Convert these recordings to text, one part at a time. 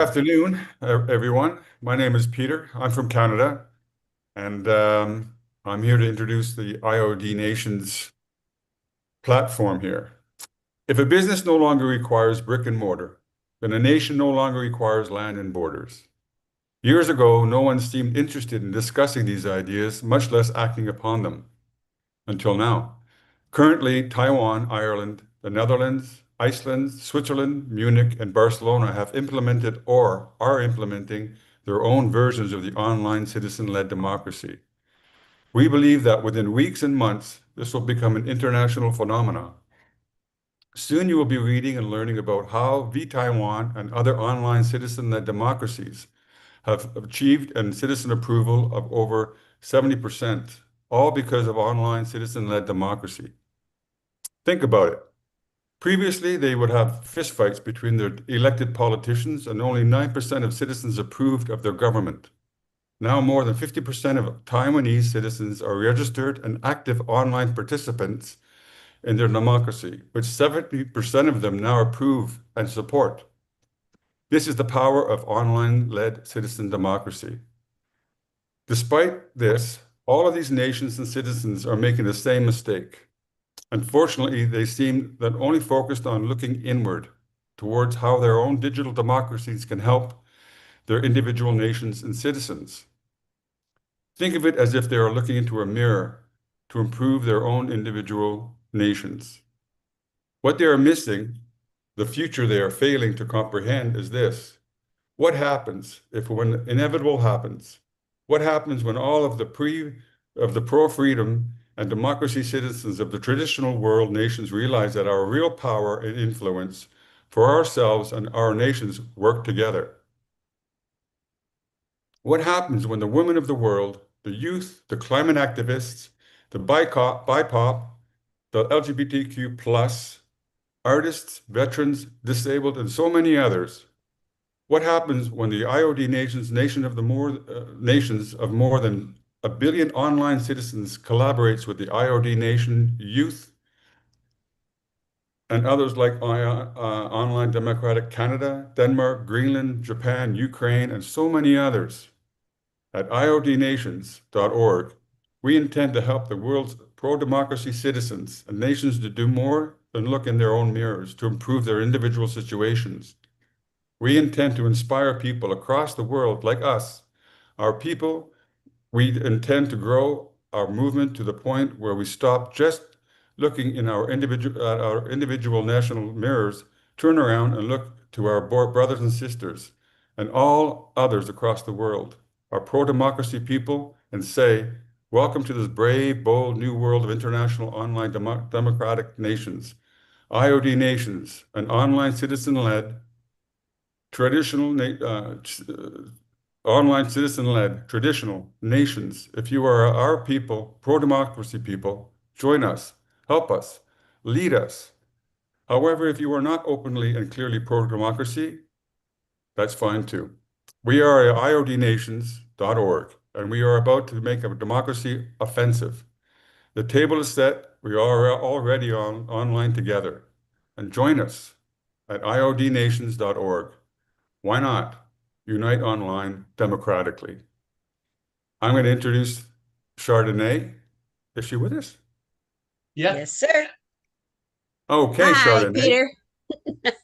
Afternoon, everyone. My name is Peter. I'm from Canada, and I'm here to introduce the IOD Nations platform here. If a business no longer requires brick and mortar, then a nation no longer requires land and borders. Years ago, no one seemed interested in discussing these ideas, much less acting upon them, until now. Currently, Taiwan, Ireland, the Netherlands, Iceland, Switzerland, Munich, and Barcelona have implemented or are implementing their own versions of the online citizen-led democracy. We believe that within weeks and months, this will become an international phenomenon. Soon you will be reading and learning about how Taiwan and other online citizen-led democracies have achieved and citizen approval of over 70%, all because of online citizen-led democracy. Think about it. Previously, they would have fistfights between their elected politicians, and only 9% of citizens approved of their government. Now, more than 50% of Taiwanese citizens are registered and active online participants in their democracy, which 70% of them now approve and support. This is the power of online-led citizen democracy. Despite this, all of these nations and citizens are making the same mistake. Unfortunately, they seem that only focused on looking inward towards how their own digital democracies can help their individual nations and citizens. Think of it as if they are looking into a mirror to improve their own individual nations. What they are missing, the future they are failing to comprehend, is this. What happens when inevitable happens? What happens when all of the pro-freedom and democracy citizens of the traditional world nations realize that our real power and influence for ourselves and our nations work together? What happens when the women of the world, the youth, the climate activists, the BIPOC, the LGBTQ plus, artists, veterans, disabled, and so many others, what happens when the IOD nations of more than a billion online citizens collaborates with the IOD nation youth and others like Online Democratic Canada, Denmark, Greenland, Japan, Ukraine, and so many others? At iodnations.org, we intend to help the world's pro-democracy citizens and nations to do more than look in their own mirrors to improve their individual situations. We intend to inspire people across the world like us, our people. We intend to grow our movement to the point where we stop just looking at our individual national mirrors, turn around and look to our brothers and sisters and all others across the world, our pro-democracy people, and say, welcome to this brave, bold new world of international online democratic nations, IOD nations, an online citizen-led traditional online citizen-led traditional nations. If you are our people, pro-democracy people, join us, help us, lead us. However, if you are not openly and clearly pro-democracy, that's fine too. We are at iodnations.org, and we are about to make a democracy offensive. The table is set. We are already online together. And join us at iodnations.org. Why not unite online democratically? I'm going to introduce Chardonnay. Is she with us? Yeah. Yes, sir. Okay, Hi, Chardonnay. Peter.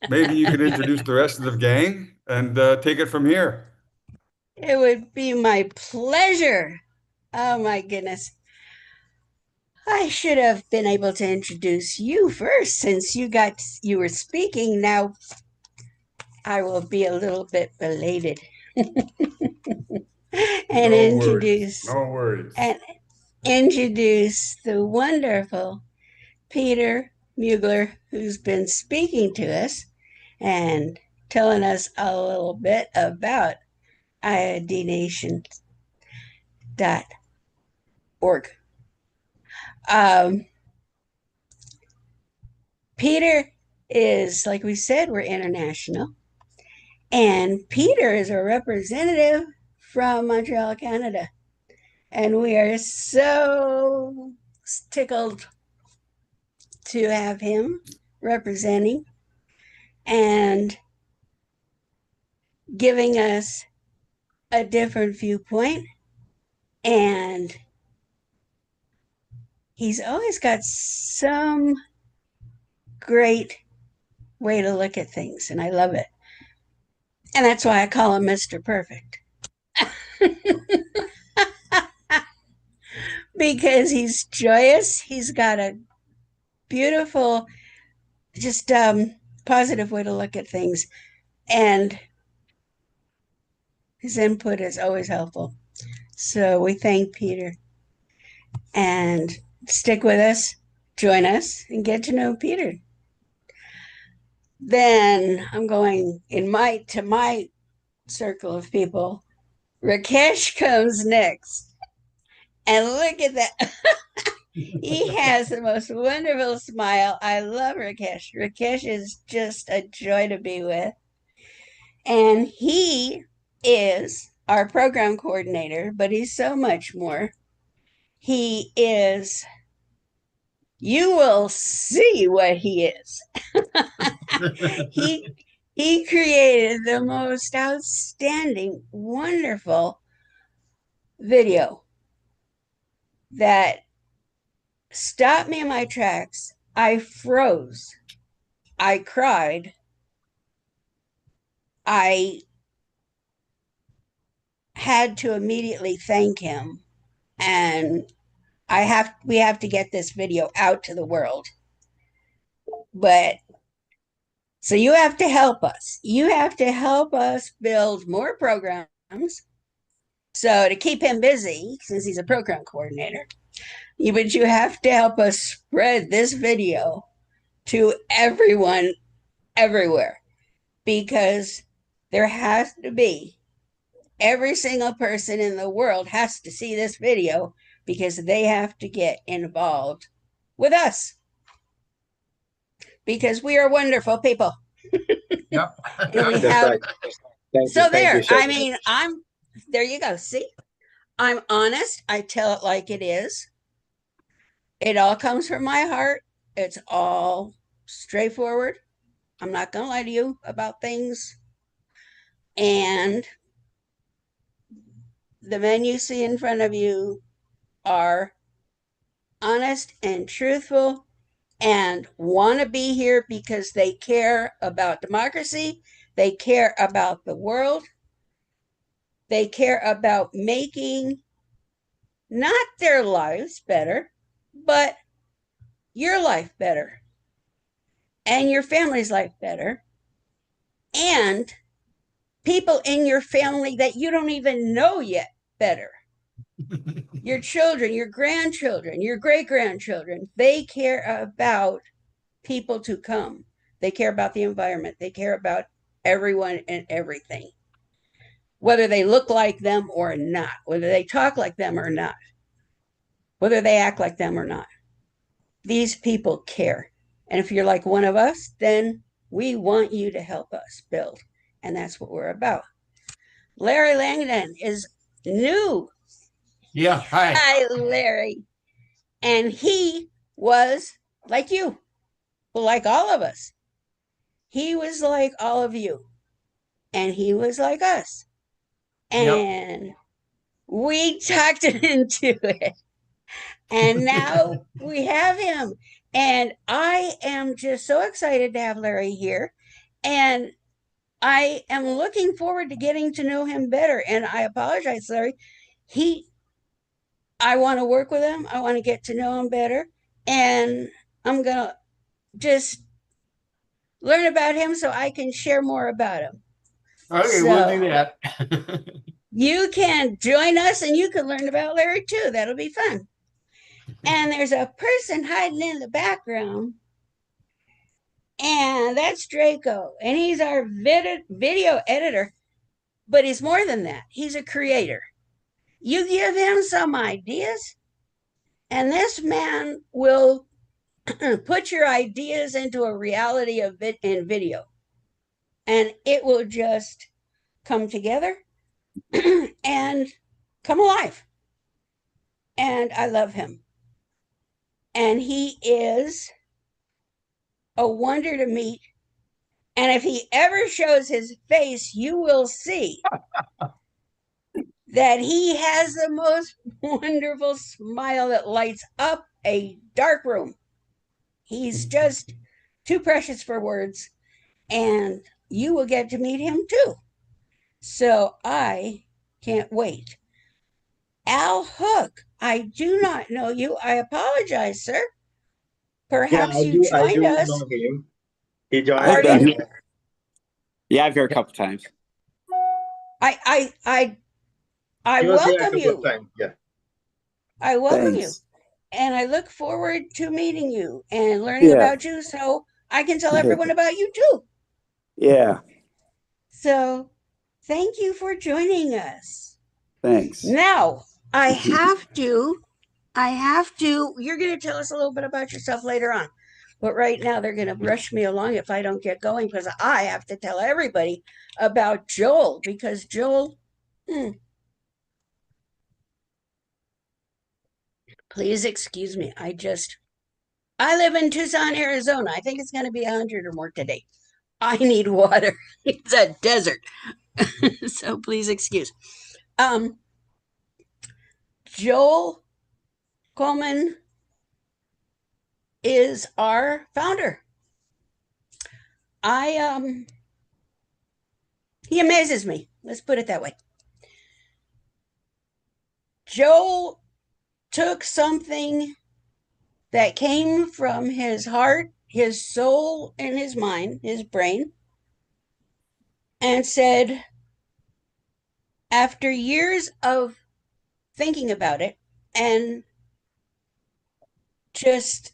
Maybe you can introduce the rest of the gang and take it from here. It would be my pleasure. Oh my goodness. I should have been able to introduce you first since you were speaking. Now I will be a little bit belated and No worries. introduce No worries. and introduce the wonderful Peter Mugler, who's been speaking to us and telling us a little bit about iodnation.org. Um, Peter is, like we said, we're international. And Peter is a representative from Montreal, Canada. And we are so tickled to have him representing. And giving us a different viewpoint. And he's always got some great way to look at things. And I love it. And that's why I call him Mr. Perfect. Because he's joyous. He's got a beautiful, just positive way to look at things. And his input is always helpful. So we thank Peter and stick with us, join us, and get to know Peter. Then I'm going in my circle of people. Rakesh comes next. And look at that. He has the most wonderful smile. I love Rakesh. Rakesh is just a joy to be with. And he is our program coordinator, but he's so much more. He is, you will see what he is. he he created the most outstanding, wonderful video that stopped me in my tracks. I froze. I cried. I had to immediately thank him, and we have to get this video out to the world. But so you have to help us. You have to help us build more programs. So to keep him busy, since he's a program coordinator, but you have to help us spread this video to everyone everywhere, because there has to be, every single person in the world has to see this video because they have to get involved with us because we are wonderful people. Yep. And we That's have, right. Thank you. so Thank you there, so I much. mean, there you go. See, I'm honest. I tell it like it is. It all comes from my heart. It's all straightforward. I'm not going to lie to you about things. And the men you see in front of you are honest and truthful and want to be here because they care about democracy, they care about the world, they care about making not their lives better, but your life better and your family's life better, and people in your family that you don't even know yet better. Your children, your grandchildren, your great grandchildren, they care about people to come. They care about the environment. They care about everyone and everything, whether they look like them or not, whether they talk like them or not, whether they act like them or not. These people care. And if you're like one of us, then we want you to help us build. And that's what we're about. Larry Langdon is new. Yeah. Hi. Hi, Larry. And he was like you, like all of us. He was like all of you, and he was like us. Yep. And we talked him into it. And now we have him. And I am just so excited to have Larry here. And I am looking forward to getting to know him better. And I apologize, Larry. He, I want to work with him. I want to get to know him better. And I'm going to just learn about him so I can share more about him. Okay, we'll do So that. you can join us and you can learn about Larry too. That'll be fun. And there's a person hiding in the background, and that's Draco. And he's our video editor, but he's more than that. He's a creator. You give him some ideas, and this man will put your ideas into a reality of it in video, and it will just come together and come alive. And I love him. And he is a wonder to meet And if he ever shows his face, you will see that he has the most wonderful smile that lights up a dark room. He's just too precious for words, and you will get to meet him too. So I can't wait. Al Hook, I do not know you. I apologize, sir. Yeah, Perhaps you I joined do us. know him. He joined. I've been Pardon? here. Yeah, I've here a couple times. I I I I He was here a welcome couple of you. times. Yeah. I welcome you. Thanks. And I look forward to meeting you and learning Yeah. about you so I can tell everyone about you too. Yeah. So thank you for joining us. Thanks. Now, you're going to tell us a little bit about yourself later on. But right now, they're going to rush me along if I don't get going because I have to tell everybody about Joel because Joel, please excuse me. I live in Tucson, Arizona. I think it's going to be 100 or more today. I need water. It's a desert. So please excuse. Um, Joel Coleman is our founder. He amazes me. Let's put it that way. Joel took something that came from his heart, his soul, and his mind, his brain, and said, after years of thinking about it and just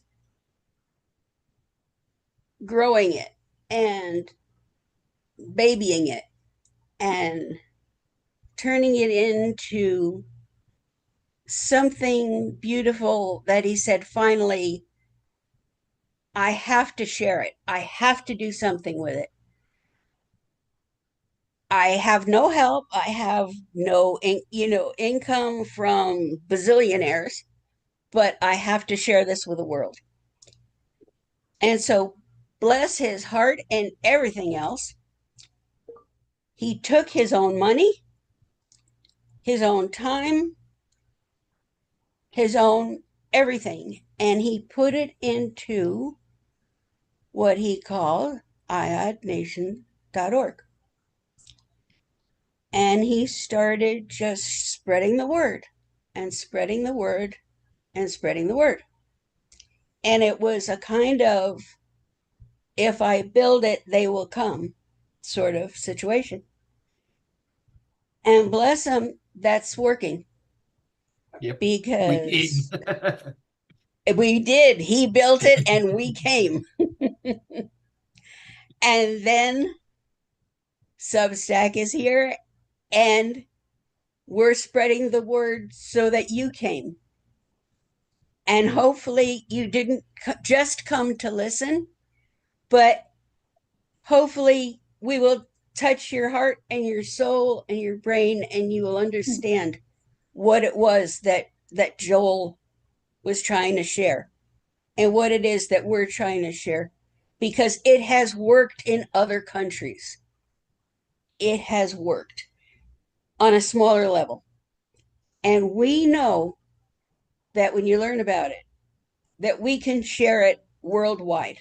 growing it and babying it and turning it into something beautiful, that he said, finally, I have to share it. I have to do something with it. I have no help. I have no, income from bazillionaires, but I have to share this with the world. And so, bless his heart and everything else, he took his own money, his own time, his own everything, and he put it into what he called iodnation.org. And he started just spreading the word and spreading the word and spreading the word. And it was a kind of, if I build it, they will come sort of situation. And bless him, that's working. Yep. Because we did. He built it and we came. And then Substack is here and we're spreading the word so that you came. And hopefully you didn't just come to listen, but hopefully we will touch your heart and your soul and your brain, and you will understand what it was that Joel was trying to share and what it is that we're trying to share, because it has worked in other countries. It has worked on a smaller level. And we know that when you learn about it, that we can share it worldwide.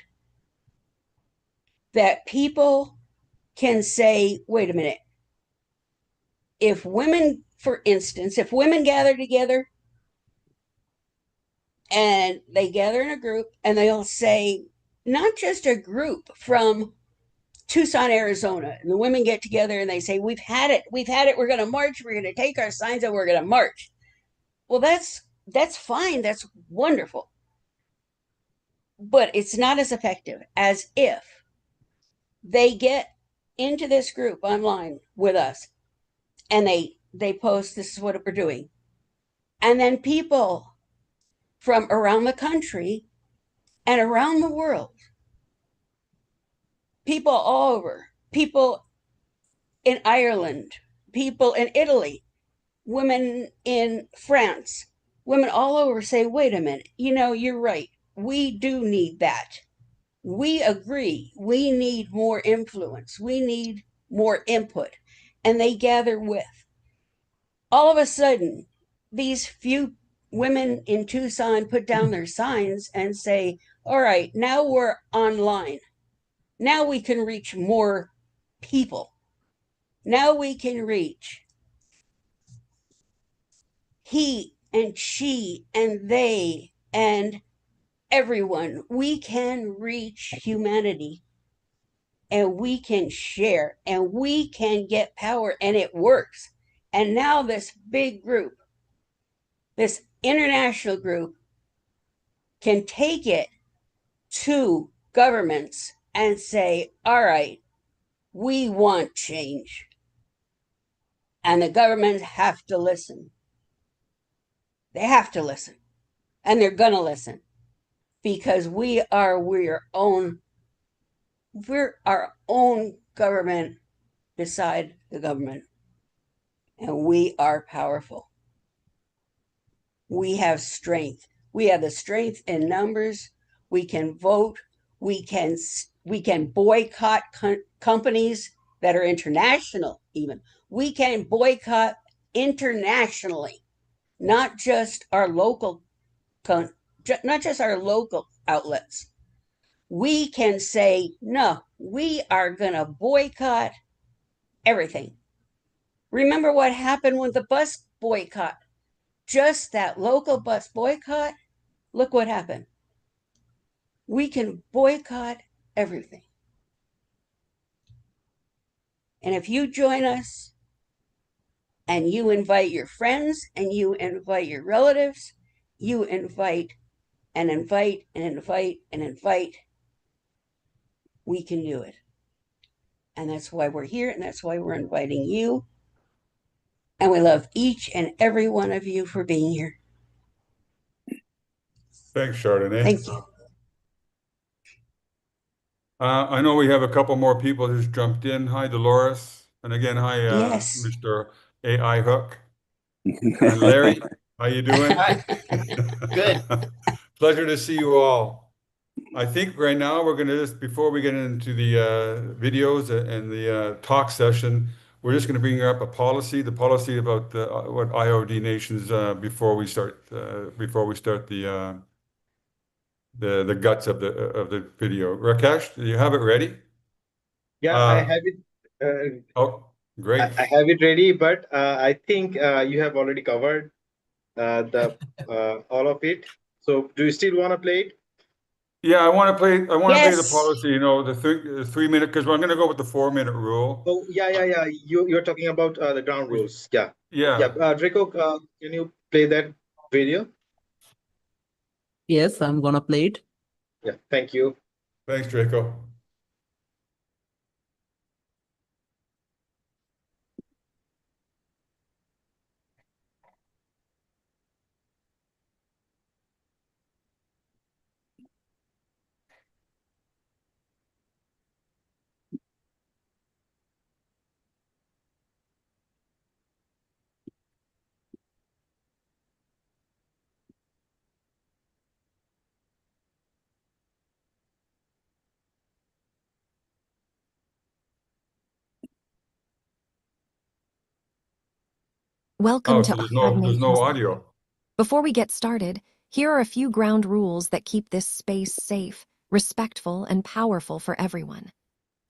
That people can say, wait a minute, if women, for instance, if women gather together and they gather in a group and they'll say, not just a group from Tucson, Arizona, and the women get together and they say, we've had it, we're going to march, we're going to take our signs and we're going to march. Well, that's fine, that's wonderful. But it's not as effective as if they get into this group online with us and they post, this is what we're doing, and then people from around the country and around the world, people all over, people in Ireland, people in Italy, women in France, women all over say, wait a minute, you're right, we do need that. We agree we need more influence, we need more input, and they gather with. All of a sudden, these few women in Tucson put down their signs and say, all right, now we're online. Now we can reach more people. Now we can reach he and she and they and everyone. We can reach humanity and we can share and we can get power, and it works. And now this big group, this international group, can take it to governments and say, all right, we want change. And the governments have to listen. They have to listen. And they're going to listen because we're our own government beside the government. And we are powerful. We have strength. We have the strength in numbers. We can vote. We can boycott companies that are international. Even we can boycott internationally, not just our local, not just our local outlets. We can say no. We are going to boycott everything. Remember what happened with the bus boycott? Just that local bus boycott. Look what happened. We can boycott everything. And if you join us and you invite your friends and you invite your relatives, you invite and invite and invite and invite, we can do it. And that's why we're here, and that's why we're inviting you. And we love each and every one of you for being here. Thanks, Chardonnay. Thank you. I know we have a couple more people who's jumped in. Hi, Dolores. And again, hi, Yes. Mr. AI Hook. And Larry, how you doing? Hi. Good. Pleasure to see you all. I think right now we're going to just, before we get into the videos and the talk session, we're just going to bring up the policy about what IOD nations before we start the guts of the video. Rakesh, do you have it ready? Yeah, I have it. Oh, great. I have it ready, but I think you have already covered the all of it. So, do you still want to play it? Yeah, I want to play the Yes. policy, the 3 minute, because we're going to go with the 4 minute rule. Oh, yeah. You're talking about the ground rules. Yeah. Yeah. Draco, can you play that video? Yes, I'm gonna play it. Yeah, thank you. Thanks, Draco. Welcome Oh, to so there's no audio. Before we get started, here are a few ground rules that keep this space safe, respectful, and powerful for everyone.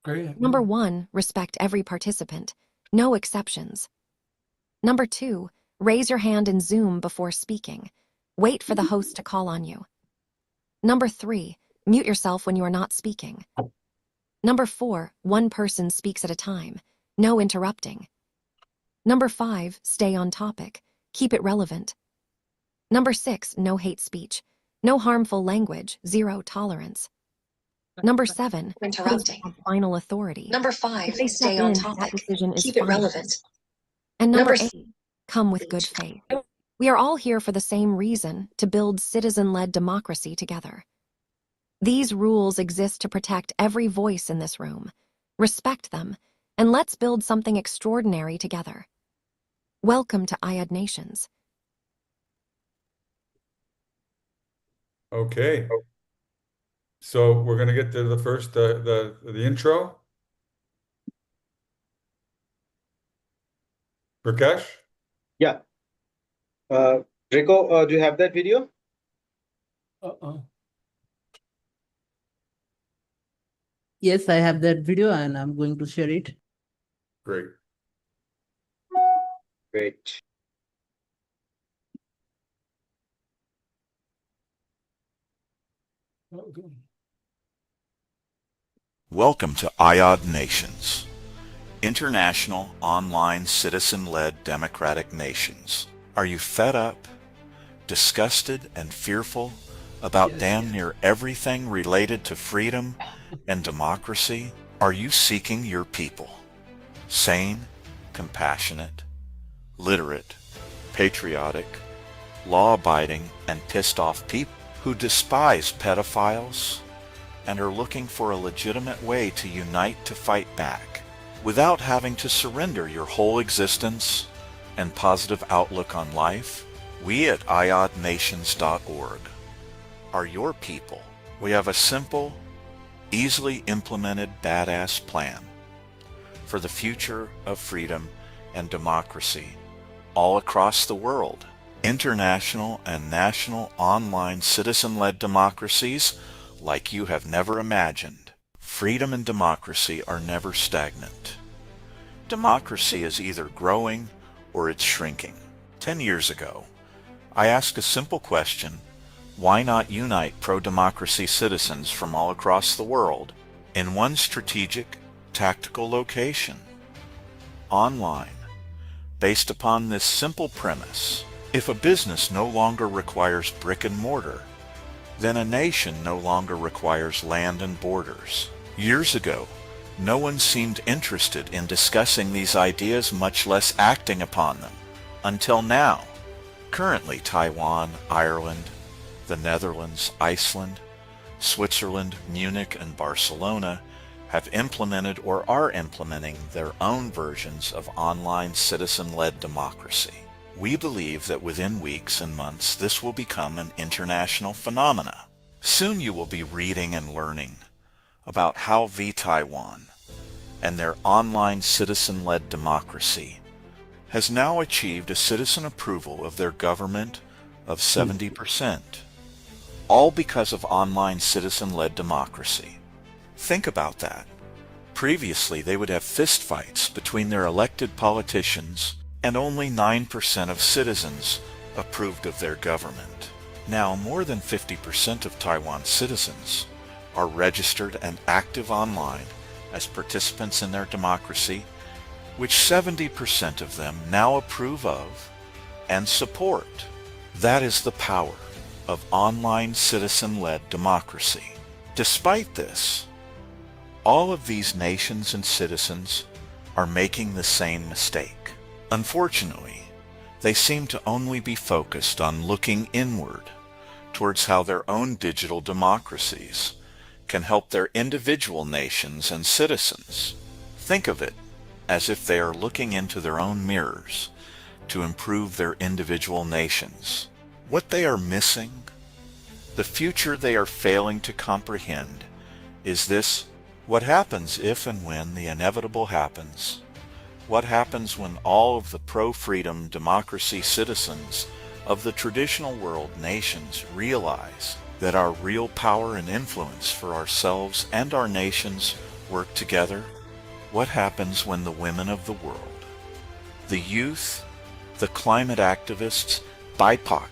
Number 1, respect every participant. No exceptions. Number 2, raise your hand in Zoom before speaking. Wait for the host to call on you. Number 3, mute yourself when you are not speaking. Number 4, one person speaks at a time. No interrupting. Number 5, stay on topic. Keep it relevant. Number 6, no hate speech. No harmful language, 0 tolerance. Number 7, interrupting. host final authority. Number 5, If they stay step on in, topic. that decision is Keep it final. relevant. And number Number 8, come with good faith. We are all here for the same reason, to build citizen-led democracy together. These rules exist to protect every voice in this room. Respect them, and let's build something extraordinary together. Welcome to IOD Nations. Okay. So we're going to get to the first, the intro. Prakash? Yeah. Draco, do you have that video? Yes, I have that video and I'm going to share it. Great. Great. Welcome to IOD Nations, International Online Citizen-Led Democratic Nations. Are you fed up, disgusted, and fearful about damn near everything related to freedom and democracy? Are you seeking your people? Sane, compassionate, literate, patriotic, law-abiding, and pissed-off people who despise pedophiles and are looking for a legitimate way to unite to fight back without having to surrender your whole existence and positive outlook on life? We at iodnations.org are your people. We have a simple, easily implemented badass plan for the future of freedom and democracy all across the world. International and national online citizen-led democracies like you have never imagined. Freedom and democracy are never stagnant. Democracy is either growing or it's shrinking. 10 years ago, I asked a simple question: why not unite pro-democracy citizens from all across the world in one strategic, tactical location, online, based upon this simple premise? If a business no longer requires brick and mortar, then a nation no longer requires land and borders. Years ago, no one seemed interested in discussing these ideas, much less acting upon them, until now. Currently, Taiwan, Ireland, the Netherlands, Iceland, Switzerland, Munich, and Barcelona have implemented or are implementing their own versions of online citizen-led democracy. We believe that within weeks and months this will become an international phenomena. Soon you will be reading and learning about how Taiwan and their online citizen-led democracy has now achieved a citizen approval of their government of 70%, all because of online citizen-led democracy. Think about that. Previously, they would have fistfights between their elected politicians, and only 9% of citizens approved of their government. Now, more than 50% of Taiwan's citizens are registered and active online as participants in their democracy, which 70% of them now approve of and support. That is the power of online citizen-led democracy. Despite this, all of these nations and citizens are making the same mistake. Unfortunately, they seem to only be focused on looking inward towards how their own digital democracies can help their individual nations and citizens. Think of it as if they are looking into their own mirrors to improve their individual nations. What they are missing, the future they are failing to comprehend, is this: what happens if and when the inevitable happens? What happens when all of the pro-freedom democracy citizens of the traditional world nations realize that our real power and influence for ourselves and our nations work together? What happens when the women of the world, the youth, the climate activists, BIPOC,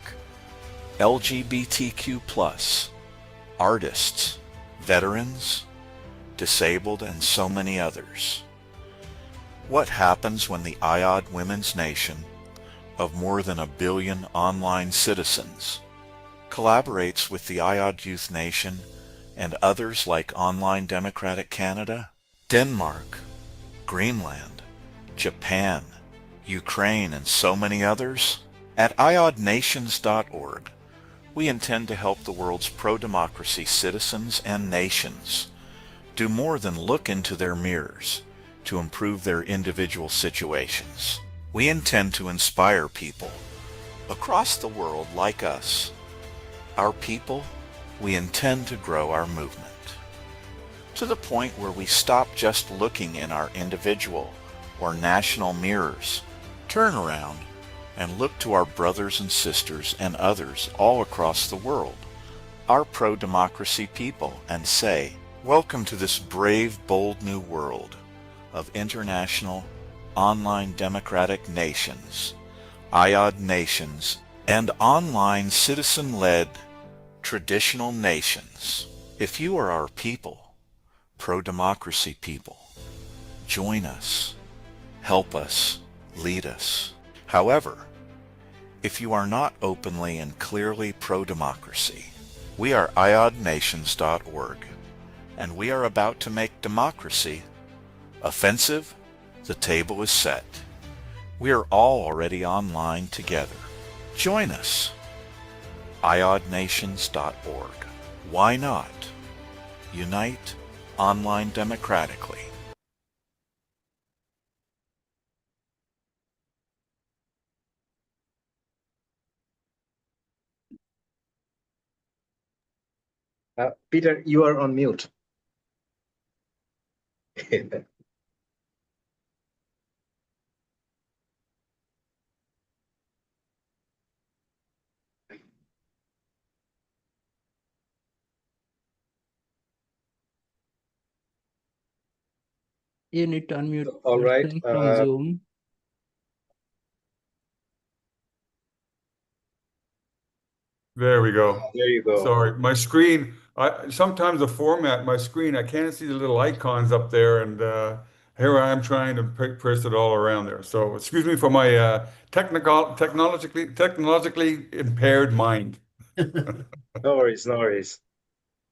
LGBTQ+, artists, veterans, disabled, and so many others? What happens when the IOD Women's Nation of more than 1 billion online citizens collaborates with the IOD Youth Nation and others like Online Democratic Canada, Denmark, Greenland, Japan, Ukraine, and so many others? At iodnations.org, we intend to help the world's pro-democracy citizens and nations do more than look into their mirrors to improve their individual situations. We intend to inspire people across the world like us. Our people we intend to grow our movement to the point where we stop just looking in our individual or national mirrors, turn around, and look to our brothers and sisters and others all across the world, our pro-democracy people, and say, welcome to this brave, bold new world of international, online democratic nations, IOD nations, and online citizen-led traditional nations. If you are our people, pro-democracy people, join us, help us, lead us. However, if you are not openly and clearly pro-democracy, we are iodnations.org, and we are about to make democracy offensive. The table is set. We are all already online together. Join us. iodnations.org. Why not? Unite online democratically. Peter, you are on mute. You need to unmute All right. yourself from Zoom. There we go. There you go. Sorry, my screen, sometimes the format, my screen, I can't see the little icons up there, and here I am trying to press it all around there. So excuse me for my technologically impaired mind. No worries, no worries.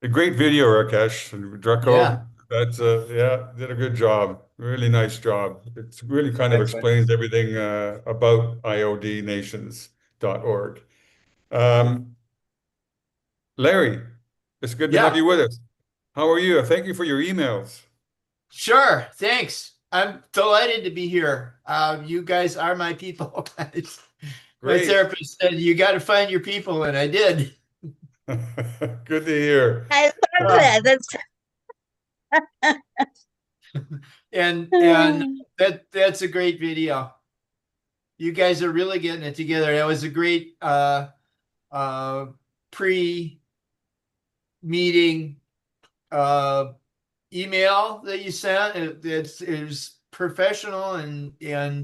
A great video, Rakesh and Draco. Yeah. That's yeah, did a good job. Really nice job. It's really kind of Thanks, man. explains everything about iodnations.org. Larry, it's good to have Yeah, you with us. How are you? Thank you for your emails. sure. Thanks. I'm delighted to be here. You guys are my people. My Great. therapist said you got to find your people, and I did. Good to hear. I love that. That's And that's a great video. You guys are really getting it together. That was a great pre-meeting email that you sent. It was professional and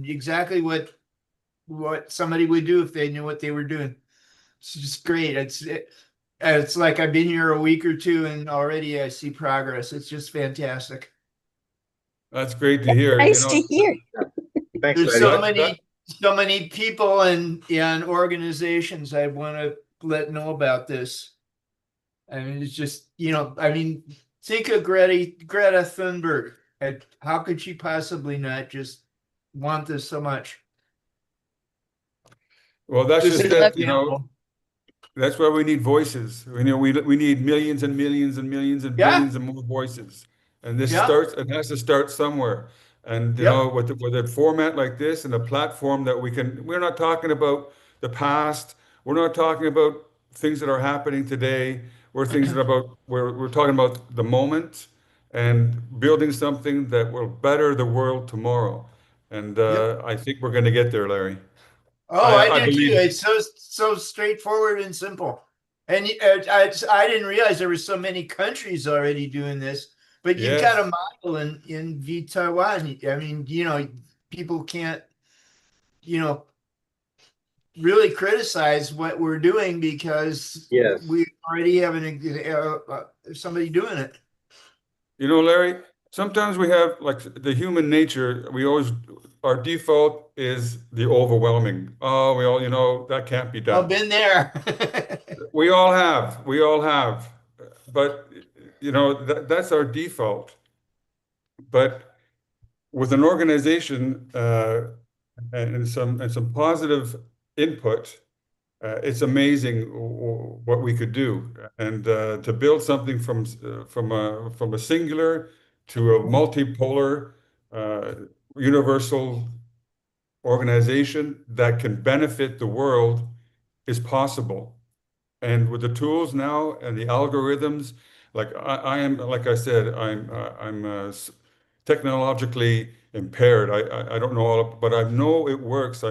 exactly what somebody would do if they knew what they were doing. It's just great. It's like I've been here a week or two and already I see progress. It's just fantastic. That's great to hear. nice to hear. Thanks, There's Larry. so many people and organizations I want to let know about this. I mean, it's just, think of Greta Thunberg. How could she possibly not just want this so much? Well, that's Just just an it, example. that's why we need voices. We need millions and millions and millions and Yeah. billions and more voices. And this Yeah. it has to start somewhere. And Yep. with a format like this and a platform that we're not talking about the past. We're not talking about things that are happening today. We're talking about the moment and building something that will better the world tomorrow. And Yep. I think we're going to get there, Larry. Oh, I do believe too. it. It's so straightforward and simple. And I didn't realize there were so many countries already doing this. But you've got a Yes. model in Taiwan. I mean, people can't, really criticize what we're doing because Yes. we already have somebody doing it. Larry, sometimes we have like the human nature, our default is the overwhelming. Oh, we all, that can't be I've done. been there. We all have. But, that's our default. But with an organization and some positive input, it's amazing what we could do, and to build something from a singular to a multipolar, universal organization that can benefit the world is possible. And with the tools now and the algorithms, like I am, like I said, I'm technologically impaired. I don't know all of, but I know it works.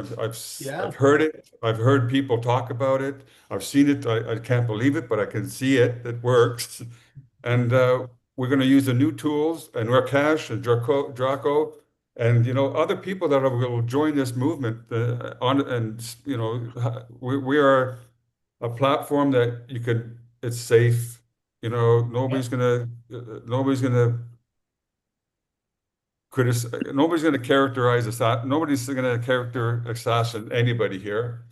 Yeah. I've heard it. I've heard people talk about it. I've seen it. I can't believe it, but I can see it. It works. And we're going to use the new tools and Rakesh and Draco, and other people that will join this movement we are a platform that you could. It's safe. Nobody's gonna nobody's gonna characterize nobody's gonna character assassinate anybody here,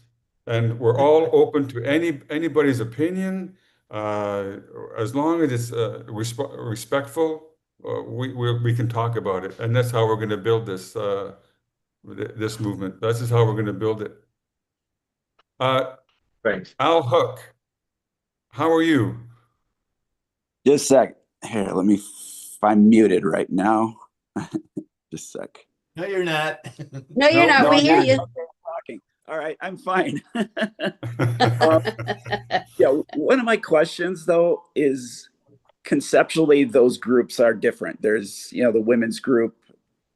and we're all open to anybody's opinion, uh, as long as it's respectful. We can talk about it, and that's how we're going to build this movement. This is how we're going to build it. Right. Al Hook, how are you? Just a sec. Here, let me. I'm muted right now. Just a sec. No, you're not. No, you're not. No, We I'm hear not. you. Okay, I'm talking. All right, I'm fine. Yeah, one of my questions though is conceptually those groups are different. There's, the women's group,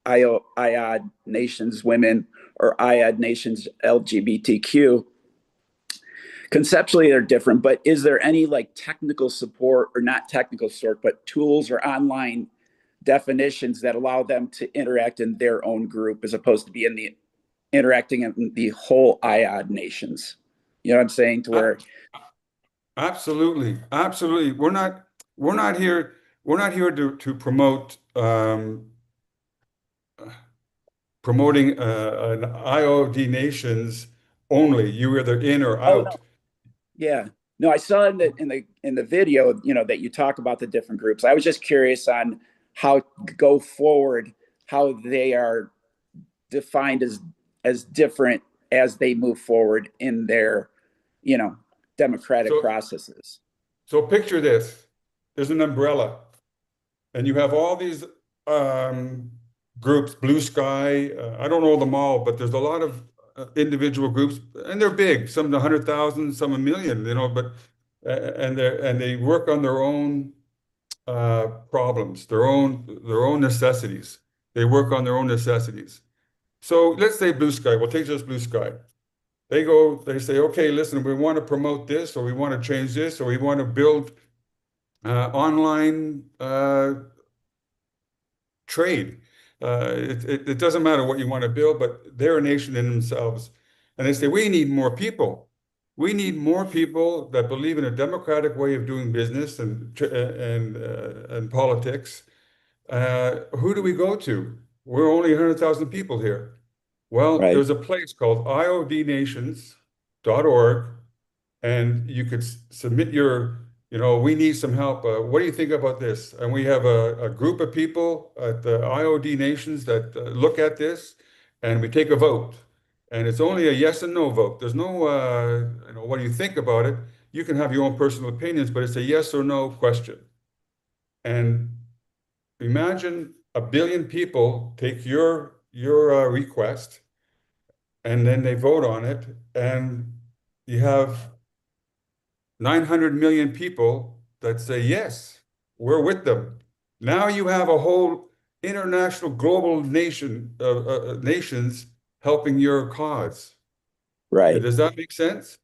IOD Nations Women, or IOD Nations LGBTQ. Conceptually they're different, but is there any like technical support, or not technical support, but tools or online definitions that allow them to interact in their own group as opposed to be interacting in the whole IOD nations? You know what I'm saying? To where Absolutely, absolutely. We're not here to promoting an IOD nations only. You either in or oh no, out. yeah. No, I saw in the video, that you talk about the different groups. I was just curious on how go forward, how they are defined as different as they move forward in their, democratic So processes. so picture this. There's an umbrella, and you have all these um, groups, Blue Sky. I don't know them all, but there's a lot of individual groups, and they're big. Some 100,000, some a million. But they work on their own problems, their own necessities. They work on their own necessities. So let's say Blue Sky. We'll take just Blue Sky. They say, okay, listen, we want to promote this, or we want to change this, or we want to build online trade. It doesn't matter what you want to build, but they're a nation in themselves. And they say, we need more people. We need more people that believe in a democratic way of doing business and politics. Who do we go to? We're only 100,000 people here. Well, Right. there's a place called iodnations.org, and you could submit we need some help. What do you think about this? And we have a group of people at the IOD Nations that look at this, and we take a vote. And it's only a yes and no vote. There's no, what do you think about it? You can have your own personal opinions, but it's a yes or no question. And imagine 1 billion people take your request, and then they vote on it, and you have 900 million people that say, yes, we're with them. Now you have a whole international global nations helping your cause. Right. Does that make sense?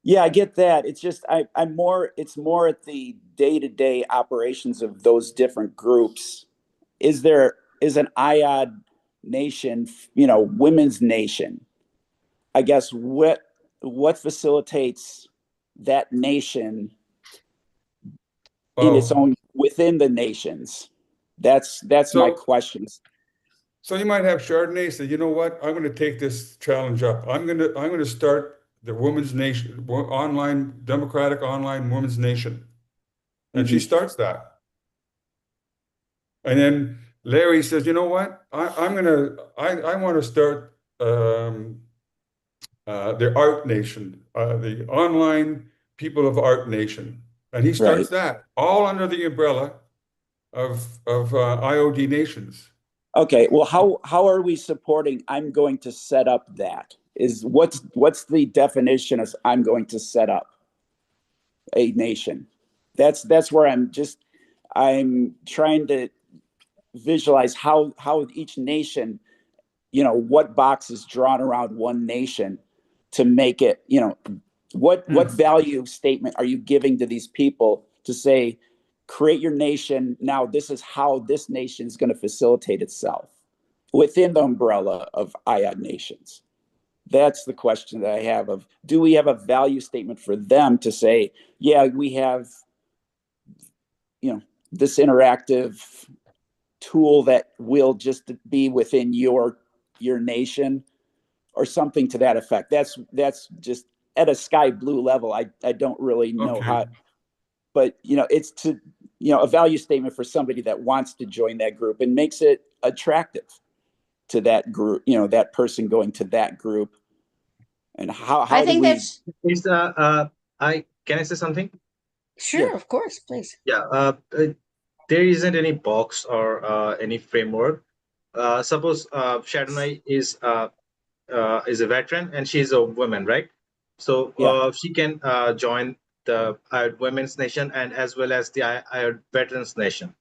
Yeah, I get that. It's just it's more at the day-to-day operations of those different groups. Is an IOD nation, women's nation? I guess what facilitates that nation in its Oh, own within the nations? That's my so questions. so you might have Chardonnay say, you know what? I'm going to take this challenge up. I'm going to start the Women's Nation, democratic online women's nation, and she Mhm. starts that. And then Larry says, you know what? I want to start the Art Nation, the online people of Art Nation, and he starts Right. that all under the umbrella of IOD nations. Okay. Well, how are we supporting? I'm going to set up that. Is what's the definition of I'm going to set up? a nation. That's where I'm trying to visualize how each nation, what box is drawn around one nation to make it, what value statement are you giving to these people to say, create your nation now, this is how this nation is going to facilitate itself within the umbrella of IOD nations. That's the question that I have of, do we have a value statement for them to say, yeah, we have, this interactive tool that will just be within your nation or something to that effect. That's just at a sky blue level. I don't really know Okay. how, but it's to, a value statement for somebody that wants to join that group and makes it attractive to that group, that person going to that group. And how I do think we, that's It's I can I say something? sure, Yeah. of course, please. Yeah. There isn't any box or any framework. Suppose Shadonai is a veteran and she's a woman, right? So Yeah. she can join the Women's Nation and as well as the Veterans Nation.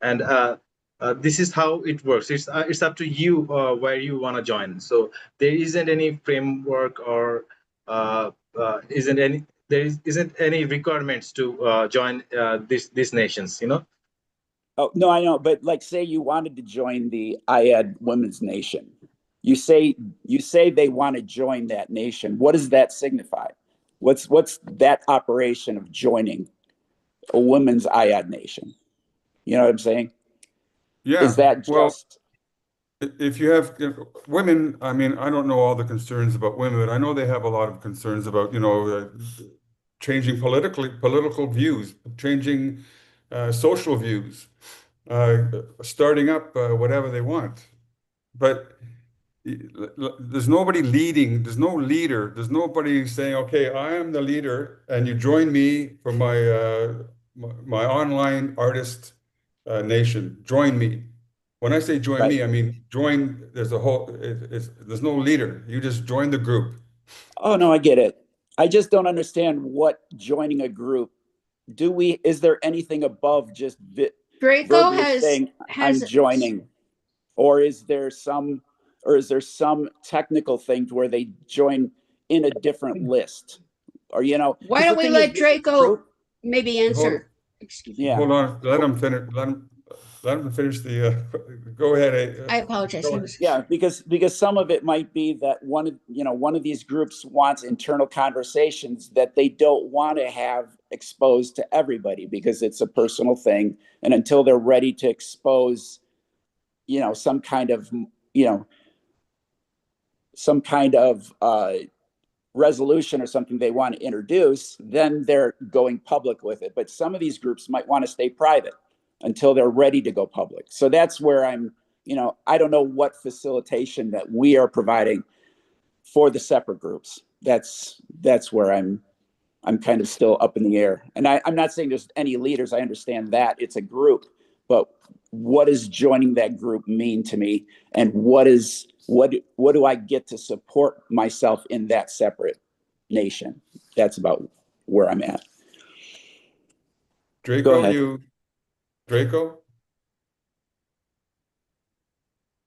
And this is how it works. It's up to you where you want to join. So there isn't any framework or isn't any requirements to join these nations. Oh, no, I know, but like, say you wanted to join the IAD Women's Nation. You say they want to join that nation. What does that signify? What's that operation of joining a women's IAD nation? You know what I'm saying? Yeah. Is that Well, just if you have women, I mean, I don't know all the concerns about women, but I know they have a lot of concerns about, changing political views, changing social views, starting up whatever they want. But there's nobody leading, there's no leader, there's nobody saying, okay, I am the leader, and you join me for my online artist nation. Join me. When I say join right? me, I mean join. There's no leader. You just join the group. Oh no, I get it. I just don't understand what joining a group. Is there anything above just Draco verbally saying I'm has joining? Or is there some technical thing to where they join in a different list? Or why because the don't we thing is let this Draco group, maybe Hold, answer? Excuse me. yeah. hold on. Let him finish. Let him finish the. Go ahead. I apologize. Go He ahead. was Yeah, because some of it might be that one of these groups wants internal conversations that they don't want to have exposed to everybody because it's a personal thing, and until they're ready to expose, some kind of, some kind of resolution or something they want to introduce, then they're going public with it. But some of these groups might want to stay private until they're ready to go public. So that's where I don't know what facilitation that we are providing for the separate groups. That's where I'm kind of still up in the air. And I'm not saying there's any leaders. I understand that it's a group, but what does joining that group mean to me? And what do I get to support myself in that separate nation? That's about where I'm at. Go Draco, ahead. Draco.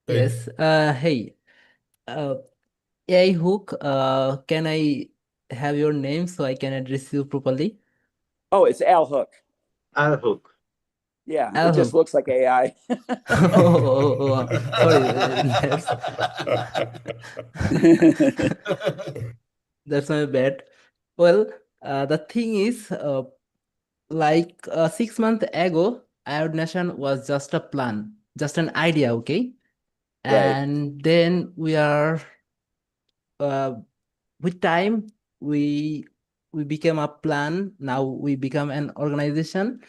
Hey, Yes. Hey. AI Hook. Can I have your name so I can address you properly? Oh, it's Al Hook. I'll hook. Yeah, Al it just Hook. looks like AI. Sorry. That's my bad. Well, the thing is, like 6 months ago, Iod Nation was just a plan, just an idea, okay? Right. And then with time, we became a plan. Now we become an organization.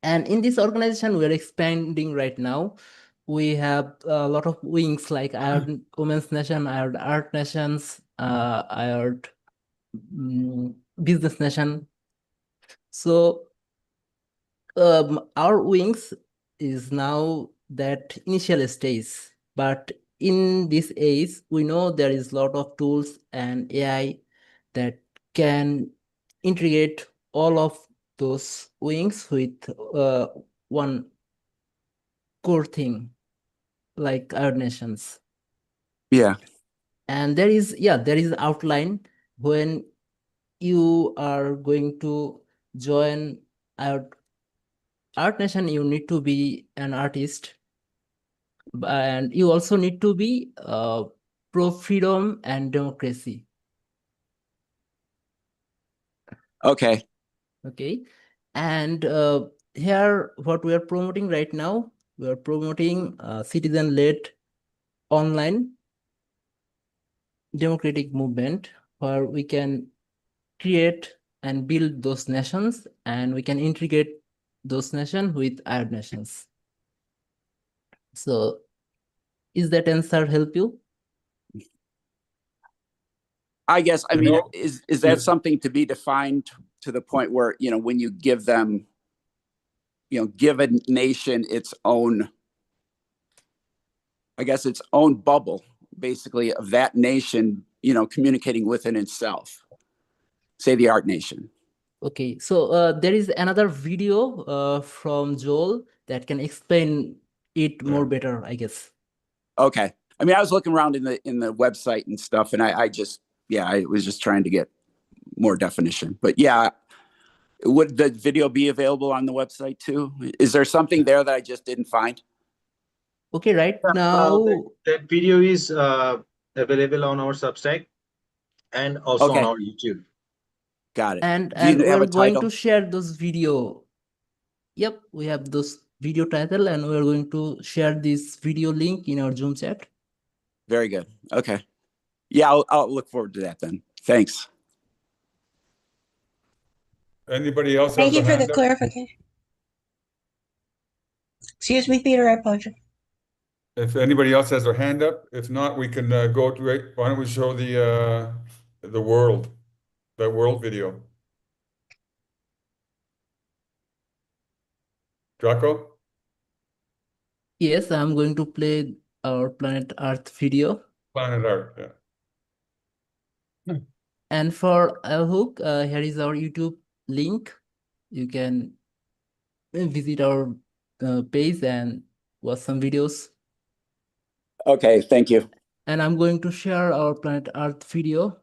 And in this organization, we're expanding right now. We have a lot of wings like Iod Women's Nation, Iod Art Nations, Iod Business Nation. So our wings is now that initial stage, but in this age we know there is a lot of tools and AI that can integrate all of those wings with one core thing, like our nations. Yeah. And there is outline. When you are going to join our art nation, you need to be an artist, and you also need to be pro freedom and democracy. Okay. Okay. And here, what we are promoting right now, we are promoting citizen-led online democratic movement where we can create and build those nations, and we can integrate those nations with our nations. So, is that answer help you? I guess, I You mean, know, is yeah. that something to be defined to the point where, when you give them, give a nation its own, I guess, its own bubble, basically, of that nation, communicating within itself, say the art nation. Okay, so there is another video from Joel that can explain it more better, I guess. Okay. I mean, I was looking around in the website and stuff, and I was just trying to get more definition. But yeah, would the video be available on the website too? Is there something there that I just didn't find? Okay, right now. That video is available on our Substack and also on Okay. our YouTube. Got it. And Do you have we're a going title? to share those video. Yep, we have those video title, and we're going to share this video link in our Zoom chat. Very good. Okay. Yeah, I'll look forward to that then. Thanks. Anybody else Thank have you a for the hand up? clarification. Excuse me, Peter, I apologize. If anybody else has their hand up, if not, we can go to it. Why don't we show the world video? Draco? Yes, I'm going to play our Planet Earth video. Planet Art, yeah. And for Hook, here is our YouTube link. You can visit our page and watch some videos. Okay, thank you. And I'm going to share our Planet Earth video.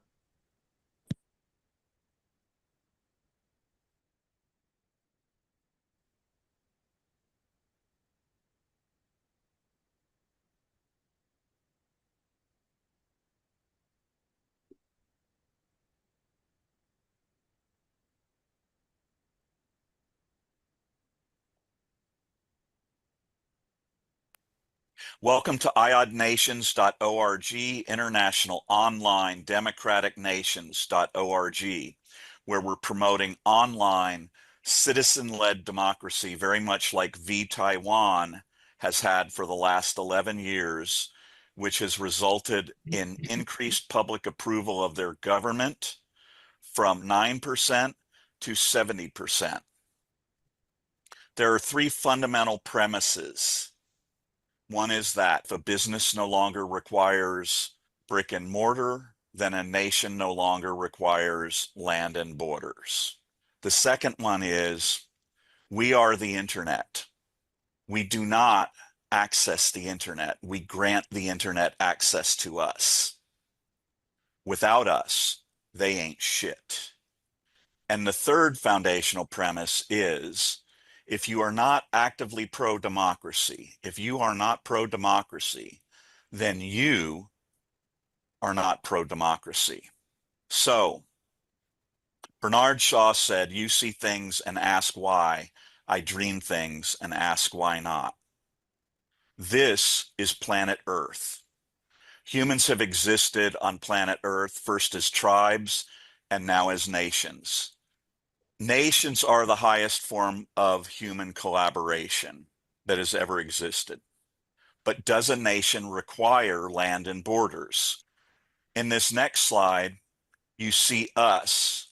Welcome to iodnations.org, International Online Democratic Nations.org, where we're promoting online citizen-led democracy, very much like Taiwan has had for the last 11 years, which has resulted in increased public approval of their government from 9% to 70%. There are three fundamental premises. One is that if a business no longer requires brick and mortar, then a nation no longer requires land and borders. The second one is we are the internet. We do not access the internet. We grant the internet access to us. Without us, they ain't shit. And the third foundational premise is if you are not actively pro-democracy, if you are not pro-democracy, then you are not pro-democracy. So Bernard Shaw said, you see things and ask why. I dream things and ask why not. This is planet Earth. Humans have existed on planet Earth first as tribes and now as nations. Nations are the highest form of human collaboration that has ever existed. But does a nation require land and borders? In this next slide, you see us,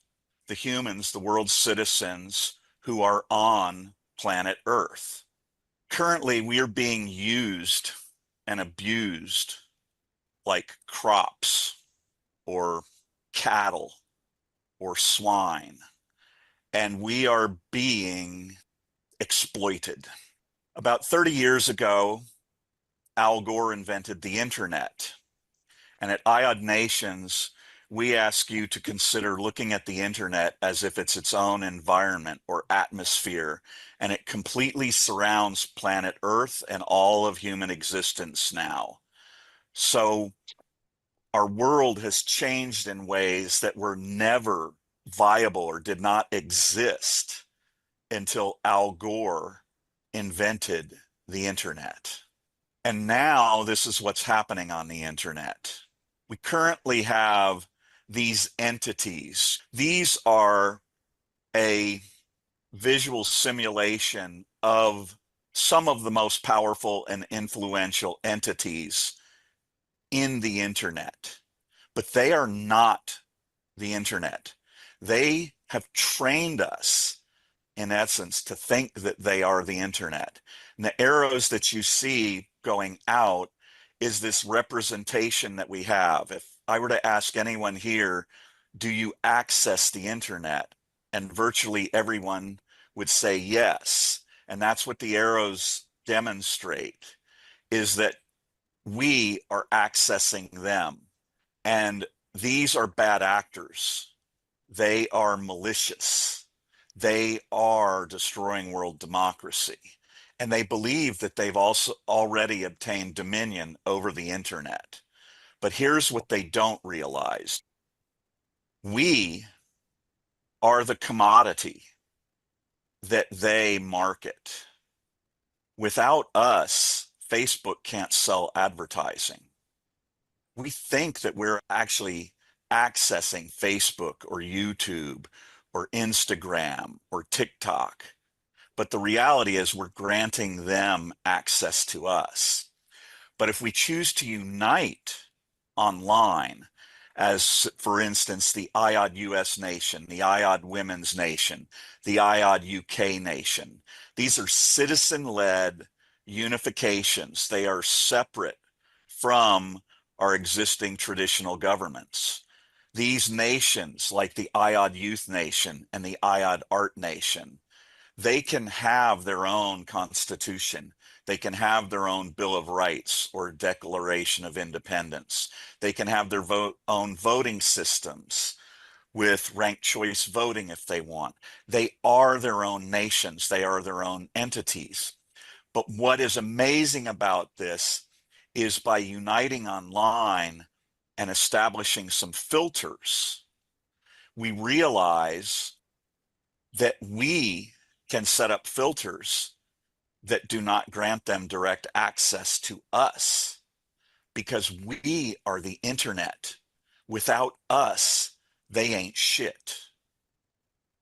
the humans, the world's citizens who are on planet Earth. Currently, we are being used and abused like crops or cattle or swine. and we are being exploited. About 30 years ago, Al Gore invented the internet. And at IOD Nations, we ask you to consider looking at the internet as if it's its own environment or atmosphere, and it completely surrounds planet Earth and all of human existence now. So our world has changed in ways that were never viable or did not exist until Al Gore invented the internet. And now this is what's happening on the internet. We currently have these entities. These are a visual simulation of some of the most powerful and influential entities in the internet, but they are not the internet. They have trained us, in essence, to think that they are the internet. And the arrows that you see going out is this representation that we have. If I were to ask anyone here, do you access the internet? And virtually everyone would say yes. And that's what the arrows demonstrate, is that we are accessing them. And these are bad actors. They are malicious. They are destroying world democracy. And they believe that they've also already obtained dominion over the internet. But here's what they don't realize. We are the commodity that they market. Without us, Facebook can't sell advertising. We think that we're actually accessing Facebook or YouTube or Instagram or TikTok. But the reality is we're granting them access to us. But if we choose to unite online, as for instance, the IOD US Nation, the IOD Women's Nation, the IOD UK Nation, these are citizen-led unifications. They are separate from our existing traditional governments. These nations, like the IOD Youth Nation and the IOD Art Nation, they can have their own constitution. They can have their own Bill of Rights or Declaration of Independence. They can have their own voting systems with ranked choice voting if they want. They are their own nations. They are their own entities. But what is amazing about this is by uniting online and establishing some filters, we realize that we can set up filters that do not grant them direct access to us, because we are the internet. Without us, they ain't shit.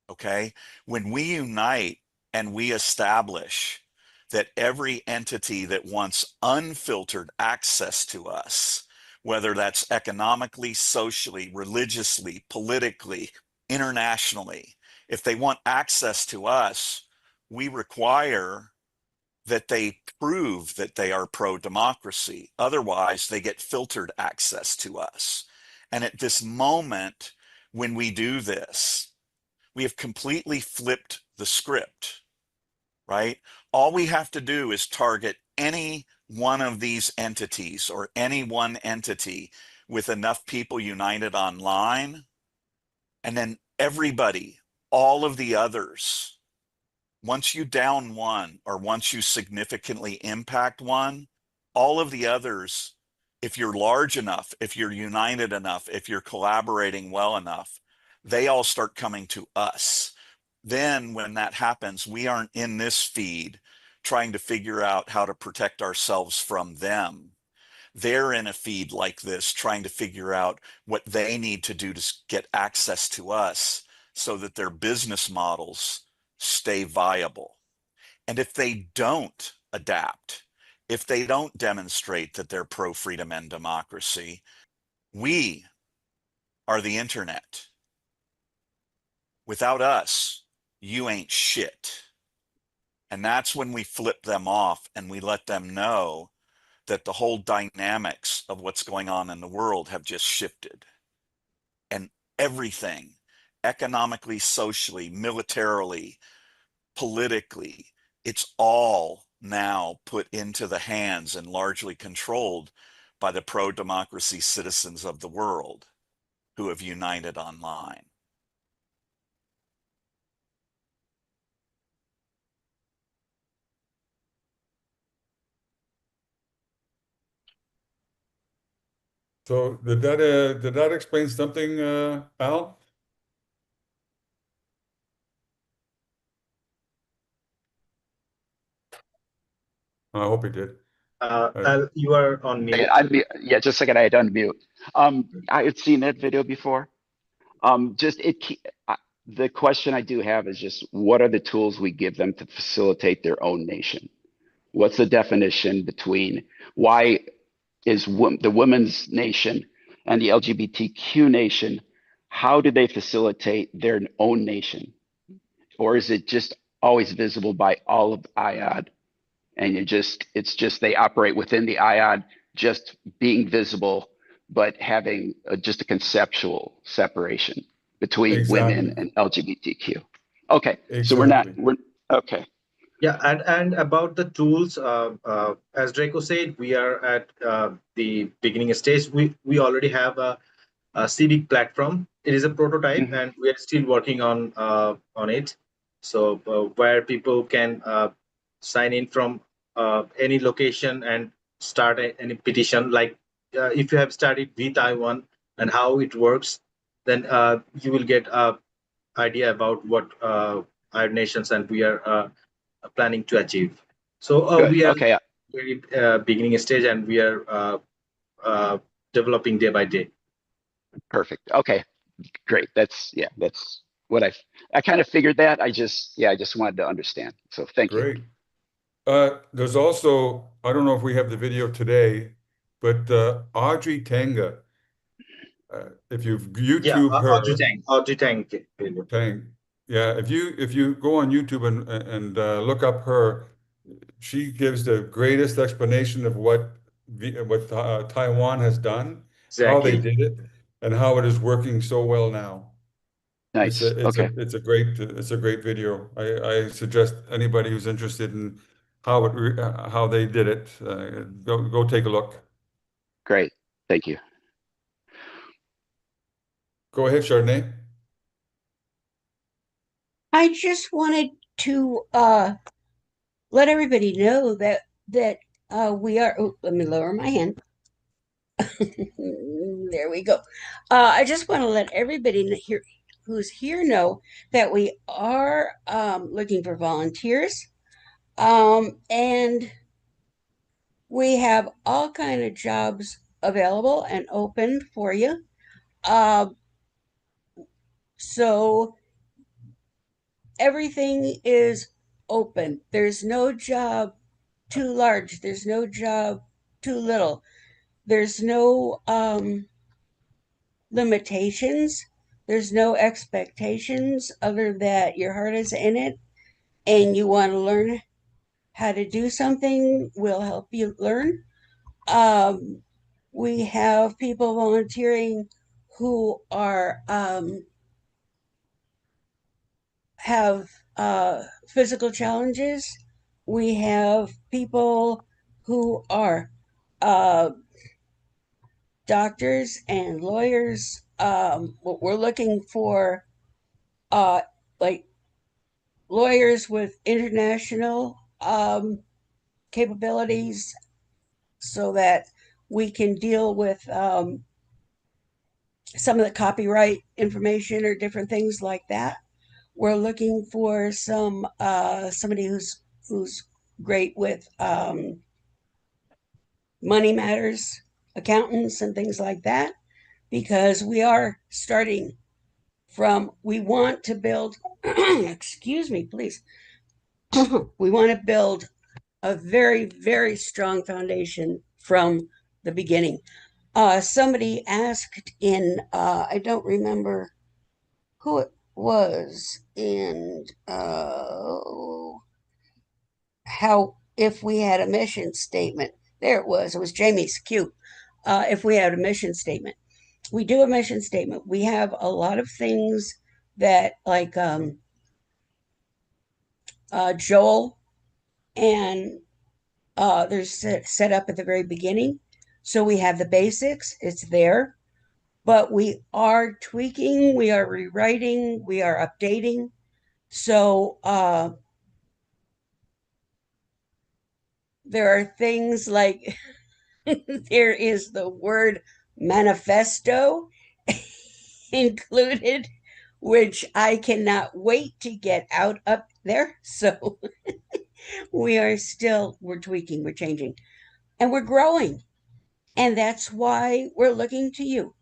Okay? When we unite and we establish that every entity that wants unfiltered access to us, whether that's economically, socially, religiously, politically, internationally, if they want access to us, we require that they prove that they are pro-democracy. Otherwise, they get filtered access to us. And at this moment, when we do this, we have completely flipped the script, right? All we have to do is target any one of these entities or any one entity with enough people united online, and then everybody, all of the others, once you down one or once you significantly impact one, all of the others, if you're large enough, if you're united enough, if you're collaborating well enough, they all start coming to us. Then when that happens, we aren't in this feed trying to figure out how to protect ourselves from them. They're in a feed like this trying to figure out what they need to do to get access to us so that their business models stay viable. And if they don't adapt, if they don't demonstrate that they're pro-freedom and democracy, we are the internet. Without us, you ain't shit. And that's when we flip them off and we let them know that the whole dynamics of what's going on in the world have just shifted. And everything economically, socially, militarily, politically, it's all now put into the hands and largely controlled by the pro-democracy citizens of the world who have united online. So did that explain something, Al? I hope it did. You are on mute. Yeah, just a second. I had to unmute. I had seen that video before. The question I do have is just what are the tools we give them to facilitate their own nation? What's the definition between why is the women's nation and the LGBTQ nation? How do they facilitate their own nation? Or is it just always visible by all of IOD? And it's just they operate within the IOD, just being visible, but having just a conceptual separation between women Exactly. and LGBTQ. Okay, so Exactly. we're okay. Yeah, and about the tools, as Draco said, we are at the beginning stage. We already have a civic platform. It is a prototype, Mhm. and we are still working on it. So where people can sign in from any location and start any petition. Like if you have studied V Taiwan and how it works, then you will get a idea about what our nations and we are planning to achieve. So Good. we are Okay, very beginning stage, and we are developing day by day. perfect. Okay, great. That's what I kind of figured that. I just wanted to understand. So thank you. Great. There's also, I don't know if we have the video today, but Audrey Tanga, if you Yeah, YouTube her, Audrey Tang. Tang, yeah, if you go on YouTube and look up her, she gives the greatest explanation of what Taiwan has done, how they Exactly. did it, and how it is working so well now. Nice. Okay, It's a great video. I suggest anybody who's interested in how they did it, go take a look. great. Thank you. Go ahead, Chardonnay. I just wanted to let everybody know that we are. Oh, let me lower my hand. There we go. I just want to let everybody here who's here know that we are looking for volunteers, and we have all kind of jobs available and open for you. Uh, so everything is open. There's no job too large. There's no job too little. There's no limitations. There's no expectations other that your heart is in it and you want to learn how to do something. We'll help you learn. Um, we have people volunteering who are have physical challenges. We have people who are uh, doctors and lawyers. We're looking for uh, like lawyers with international capabilities so that we can deal with some of the copyright information or different things like that. We're looking for somebody who's great with money matters, accountants, and things like that, because we are starting from. We want to build. Excuse me, please. We want to build a very, very strong foundation from the beginning. Somebody asked in, I don't remember who it was, and how if we had a mission statement. There it was. It was Jamie's cute. If we had a mission statement, we do a mission statement. We have a lot of things that like Joel and they're set up at the very beginning. So we have the basics, it's there, but we are tweaking, we are rewriting, we are updating. So there are things like there is the word manifesto included, which I cannot wait to get out up there. So we're tweaking, we're changing, and we're growing. And that's why we're looking to you.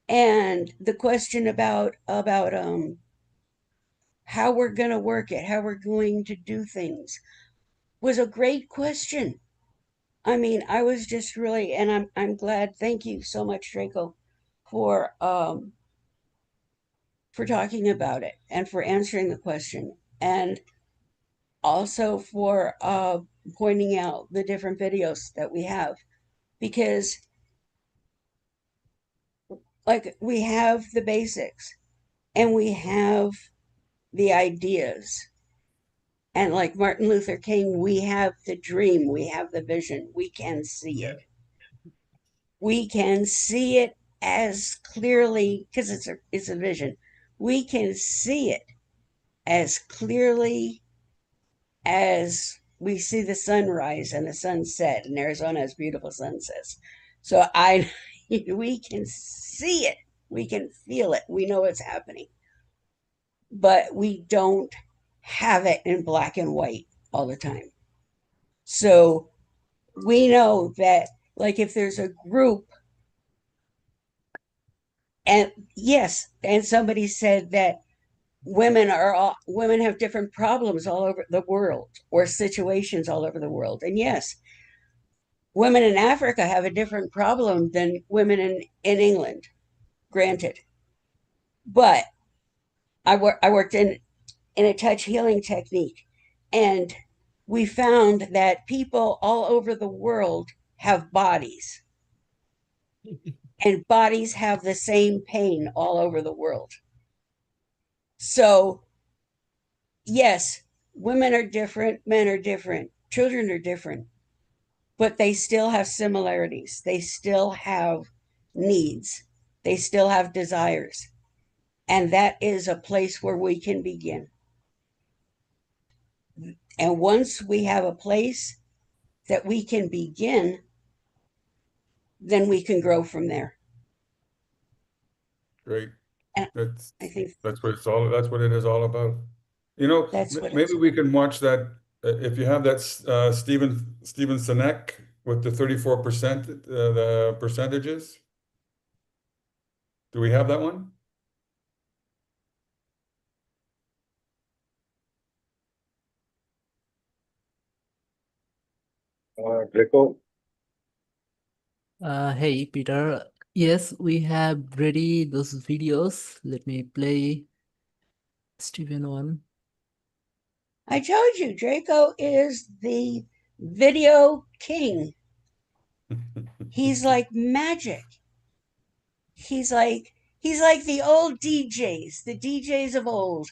And the question about how we're going to work it, how we're going to do things was a great question. I mean, I was just really, and I'm glad. Thank you so much, Draco, for talking about it and for answering the question, and also for pointing out the different videos that we have, because like we have the basics and we have the ideas. And like Martin Luther King, we have the dream, we have the vision, we can see it. We can see it as clearly because it's a vision. We can see it as clearly as we see the sunrise and the sunset. And Arizona has beautiful sunsets. So we can see it, we can feel it, we know it's happening, but we don't have it in black and white all the time. So we know that, like, if there's a group, and yes, and somebody said that women have different problems all over the world or situations all over the world. And yes, women in Africa have a different problem than women in England, granted. But I worked in a touch healing technique, and we found that people all over the world have bodies, and bodies have the same pain all over the world. So, yes, women are different, men are different, children are different, but they still have similarities. They still have needs, they still have desires. And that is a place where we can begin. And once we have a place that we can begin, then we can grow from there. Great. And That's I think that's what it is all about. You know, that's what maybe we can watch that if you have that Steven Sinek with the 34% the percentages. Do we have that one? Greco. Hey, Peter. Yes, we have ready those videos. Let me play Steven one. I told you, Draco is the video king. He's like magic. He's like the old DJs, the DJs of old.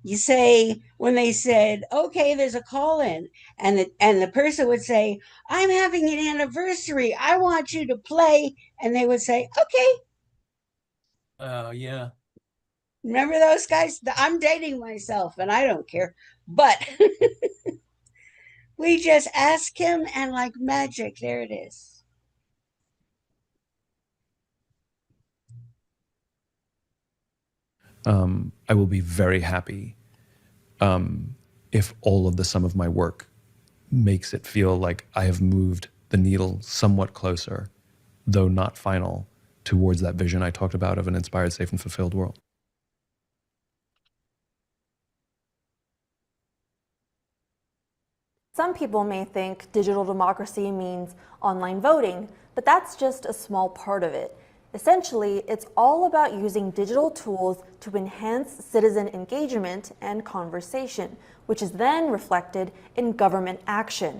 You say, when they said, okay, there's a call in, and the person would say, I'm having an anniversary, I want you to play, and they would say, okay. Oh, yeah. Remember those guys? I'm dating myself and I don't care, but we just ask him, and like magic, there it is. I will be very happy if all of the sum of my work makes it feel like I have moved the needle somewhat closer, though not final, towards that vision I talked about of an inspired, safe, and fulfilled world. Some people may think digital democracy means online voting, but that's just a small part of it. Essentially, it's all about using digital tools to enhance citizen engagement and conversation, which is then reflected in government action.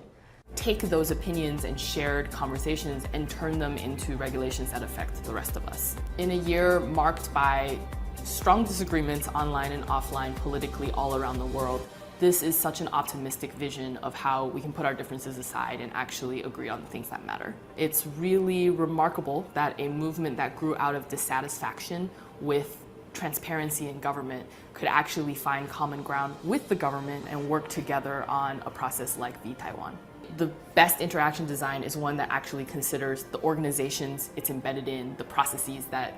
Take those opinions and shared conversations and turn them into regulations that affect the rest of us. In a year marked by strong disagreements online and offline politically all around the world, this is such an optimistic vision of how we can put our differences aside and actually agree on the things that matter. It's really remarkable that a movement that grew out of dissatisfaction with transparency in government could actually find common ground with the government and work together on a process like V-Taiwan. The best interaction design is one that actually considers the organizations it's embedded in, the processes that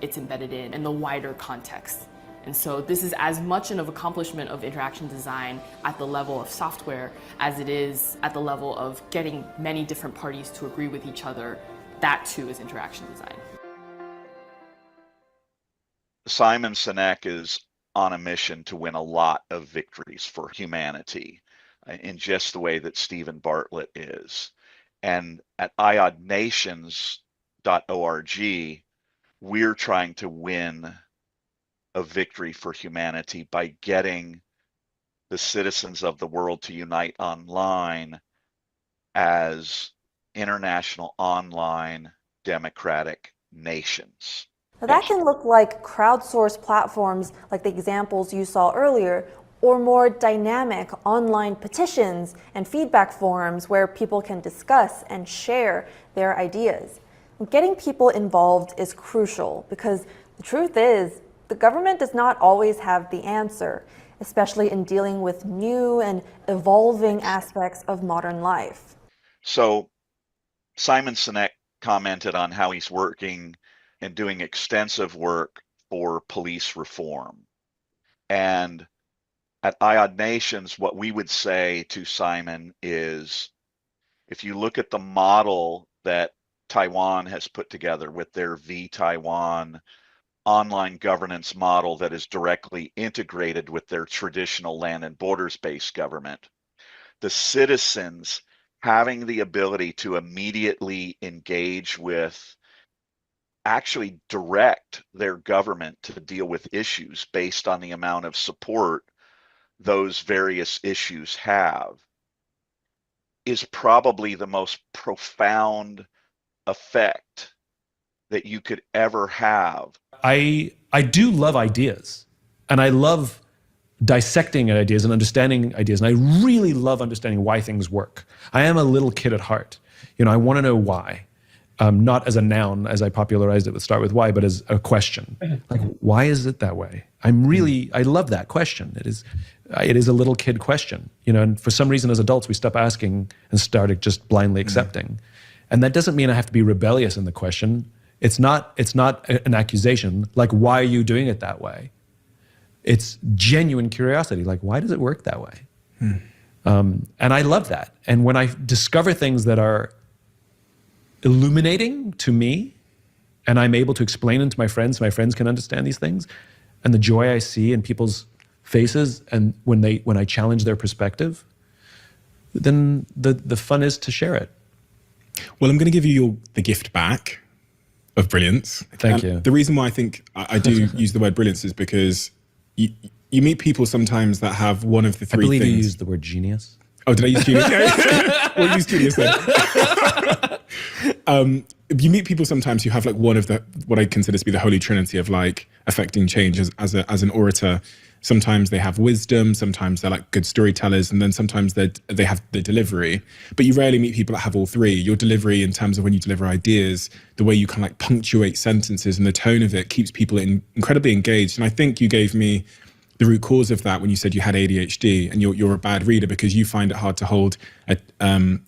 it's embedded in, and the wider context. And so this is as much an accomplishment of interaction design at the level of software as it is at the level of getting many different parties to agree with each other. That too is interaction design. Simon Sinek is on a mission to win a lot of victories for humanity in just the way that Stephen Bartlett is. And at iodnations.org, we're trying to win a victory for humanity by getting the citizens of the world to unite online as international online democratic nations. Now that can look like crowdsourced platforms like the examples you saw earlier, or more dynamic online petitions and feedback forums where people can discuss and share their ideas. Getting people involved is crucial because the truth is, the government does not always have the answer, especially in dealing with new and evolving aspects of modern life. So Simon Sinek commented on how he's working and doing extensive work for police reform. And at IOD Nations, what we would say to Simon is, if you look at the model that Taiwan has put together with their V-Taiwan online governance model that is directly integrated with their traditional land and borders-based government, the citizens having the ability to immediately engage with, actually direct their government to deal with issues based on the amount of support those various issues have, is probably the most profound effect that you could ever have. I do love ideas, and I love dissecting ideas and understanding ideas, and I really love understanding why things work. I am a little kid at heart. I want to know why. Not as a noun, as I popularized it with start with why, but as a question. Like, why is it that way? I love that question. It is a little kid question, and for some reason as adults, we stop asking and start just blindly accepting. And that doesn't mean I have to be rebellious in the question. It's not an accusation, like, why are you doing it that way? It's genuine curiosity, like, why does it work that way? And I love that. And when I discover things that are illuminating to me, and I'm able to explain them to my friends can understand these things, and the joy I see in people's faces, and when I challenge their perspective, then the fun is to share it. Well, I'm going to give you the gift back of brilliance. Thank you. The reason why I think I do use the word brilliance is because you meet people sometimes that have one of the three things. I believe you used the word genius. Oh, did I use genius? Well, use genius then. You meet people sometimes who have like one of what I consider to be the holy trinity of like affecting change as an orator. Sometimes they have wisdom, sometimes they're like good storytellers, and then sometimes they have the delivery. But you rarely meet people that have all three. Your delivery in terms of when you deliver ideas, the way you kind of like punctuate sentences and the tone of it keeps people incredibly engaged. And I think you gave me the root cause of that when you said you had ADHD and you're a bad reader because you find it hard to hold,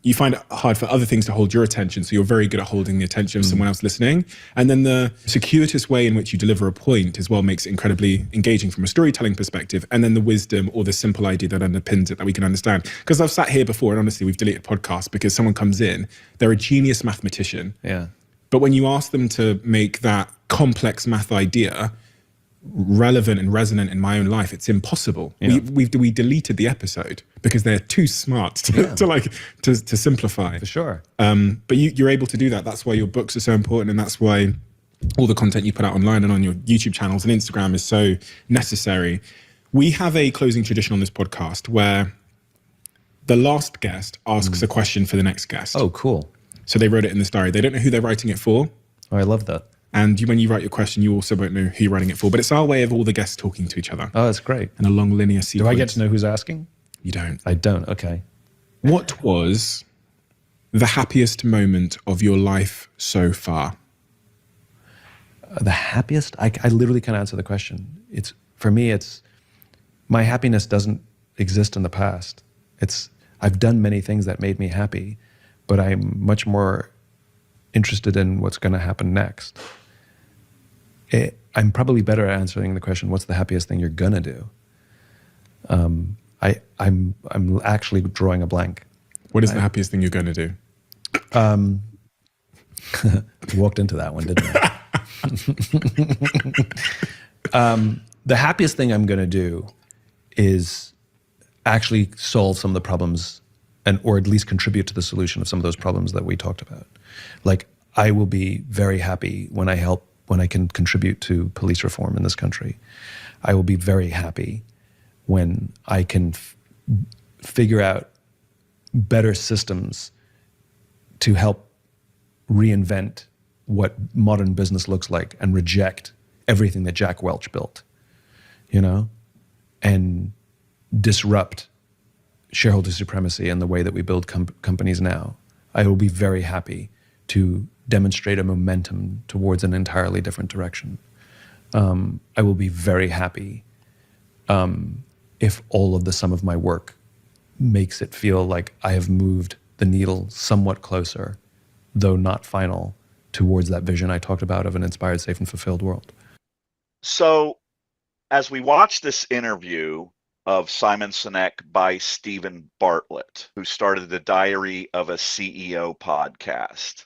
you find it hard for other things to hold your attention. So you're very good at holding the attention of someone else listening. And then the circuitous way in which you deliver a point as well makes it incredibly engaging from a storytelling perspective. And then the wisdom or the simple idea that underpins it that we can understand. Because I've sat here before and honestly, we've deleted podcasts because someone comes in, they're a genius mathematician. Yeah. But when you ask them to make that complex math idea relevant and resonant in my own life, it's impossible. Yeah. We deleted the episode because they're too smart to simplify. For sure. But you're able to do that. That's why your books are so important, and that's why all the content you put out online and on your YouTube channels and Instagram is so necessary. We have a closing tradition on this podcast where the last guest asks a question for the next guest. Oh, cool. So they wrote it in this diary. They don't know who they're writing it for. Oh, I love that. And when you write your question, you also won't know who you're writing it for. But it's our way of all the guests talking to each other. Oh, that's great. In a long linear sequence. Do I get to know who's asking? You don't. I don't. Okay. What was the happiest moment of your life so far? The happiest? I literally can't answer the question. For me, it's my happiness doesn't exist in the past. I've done many things that made me happy, but I'm much more interested in what's going to happen next. I'm probably better at answering the question, what's the happiest thing you're going to do? I'm actually drawing a blank. What is the happiest thing you're going to do? Walked into that one, didn't I? The happiest thing I'm going to do is actually solve some of the problems or at least contribute to the solution of some of those problems that we talked about. Like, I will be very happy when I can contribute to police reform in this country. I will be very happy when I can figure out better systems to help reinvent what modern business looks like and reject everything that Jack Welch built, and disrupt shareholder supremacy and the way that we build companies now. I will be very happy to demonstrate a momentum towards an entirely different direction. I will be very happy if all of the sum of my work makes it feel like I have moved the needle somewhat closer, though not final, towards that vision I talked about of an inspired, safe, and fulfilled world. So, as we watch this interview of Simon Sinek by Stephen Bartlett, who started the Diary of a CEO podcast,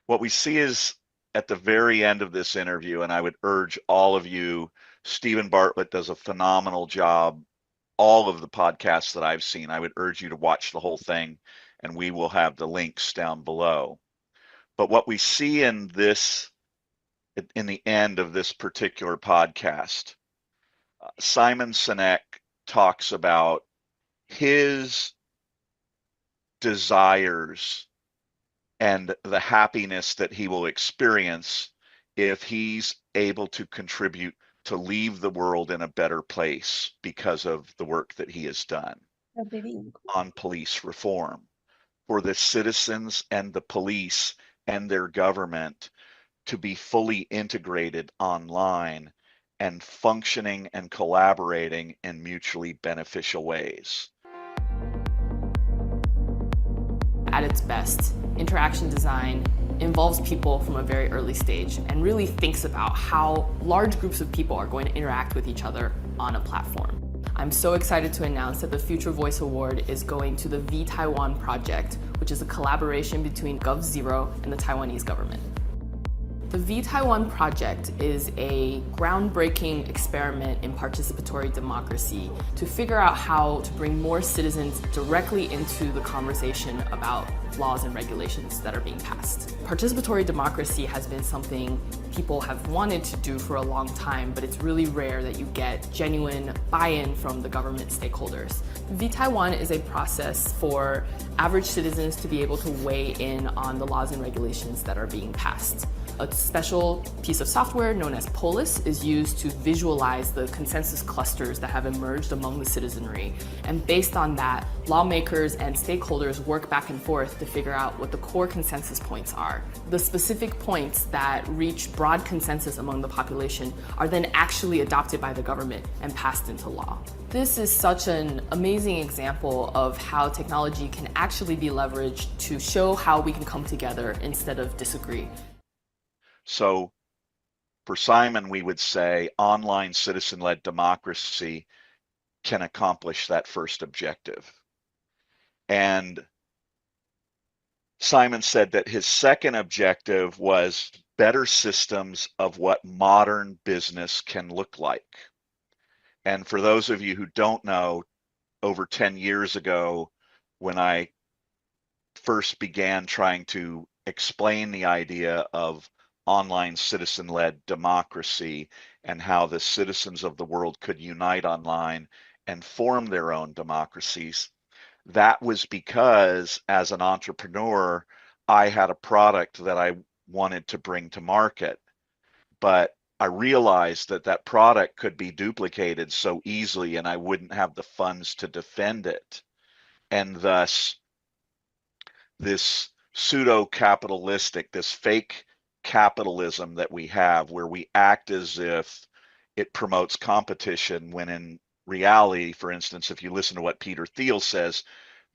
what we see is at the very end of this interview, and I would urge all of you, Stephen Bartlett does a phenomenal job. All of the podcasts that I've seen, I would urge you to watch the whole thing, and we will have the links down below. But what we see in the end of this particular podcast, Simon Sinek talks about his desires and the happiness that he will experience if he's able to contribute to leave the world in a better place because of the work that he has done on police reform, for the citizens and the police and their government to be fully integrated online and functioning and collaborating in mutually beneficial ways. At its best, interaction design involves people from a very early stage and really thinks about how large groups of people are going to interact with each other on a platform. I'm so excited to announce that the Future Voice Award is going to the V-Taiwan project, which is a collaboration between GovZero and the Taiwanese government. The V-Taiwan project is a groundbreaking experiment in participatory democracy to figure out how to bring more citizens directly into the conversation about laws and regulations that are being passed. Participatory democracy has been something people have wanted to do for a long time, but it's really rare that you get genuine buy-in from the government stakeholders. V-Taiwan is a process for average citizens to be able to weigh in on the laws and regulations that are being passed. A special piece of software known as Polis is used to visualize the consensus clusters that have emerged among the citizenry. And based on that, lawmakers and stakeholders work back and forth to figure out what the core consensus points are. The specific points that reach broad consensus among the population are then actually adopted by the government and passed into law. This is such an amazing example of how technology can actually be leveraged to show how we can come together instead of disagree. So for Simon, we would say online citizen-led democracy can accomplish that first objective. And Simon said that his second objective was better systems of what modern business can look like. And for those of you who don't know, over 10 years ago, when I first began trying to explain the idea of online citizen-led democracy and how the citizens of the world could unite online and form their own democracies, that was because as an entrepreneur, I had a product that I wanted to bring to market. but I realized that that product could be duplicated so easily and I wouldn't have the funds to defend it. And thus, this pseudo-capitalistic, this fake capitalism that we have, where we act as if it promotes competition, when in reality, for instance, if you listen to what Peter Thiel says,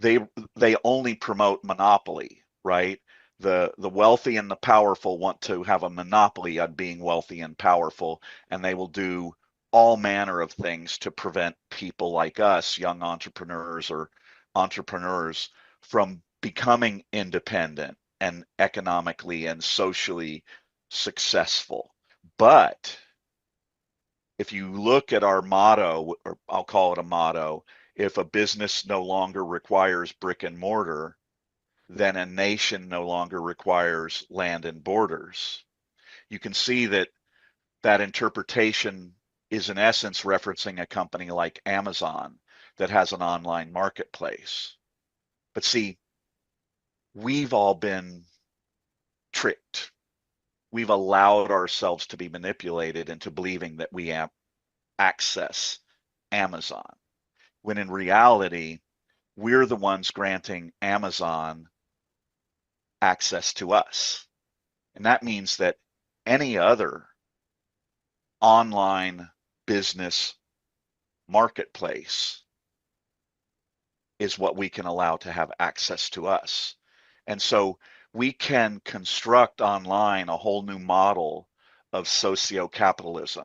they only promote monopoly, right? The wealthy and the powerful want to have a monopoly on being wealthy and powerful, and they will do all manner of things to prevent people like us, young entrepreneurs or entrepreneurs, from becoming independent and economically and socially successful. But if you look at our motto, or I'll call it a motto, if a business no longer requires brick and mortar, then a nation no longer requires land and borders. You can see that that interpretation is in essence referencing a company like Amazon that has an online marketplace. But see, we've all been tricked. We've allowed ourselves to be manipulated into believing that we access Amazon, when in reality, we're the ones granting Amazon access to us. And that means that any other online business marketplace is what we can allow to have access to us. And so we can construct online a whole new model of socio-capitalism.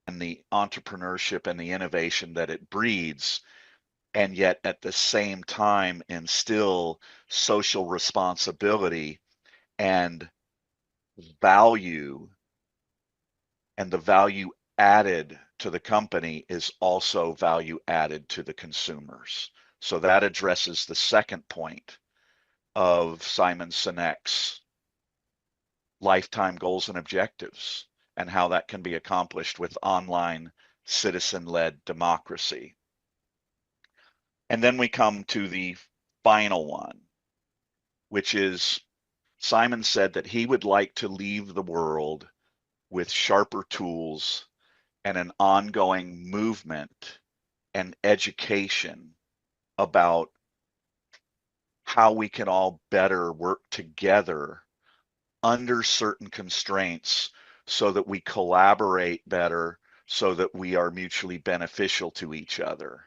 And the entrepreneurship and the innovation that it breeds, and yet at the same time instill social responsibility and value, and the value added to the company is also value added to the consumers. So that addresses the second point of Simon Sinek's lifetime goals and objectives, and how that can be accomplished with online citizen-led democracy. And then we come to the final one, which is Simon said that he would like to leave the world with sharper tools and an ongoing movement and education about how we can all better work together under certain constraints so that we collaborate better, so that we are mutually beneficial to each other.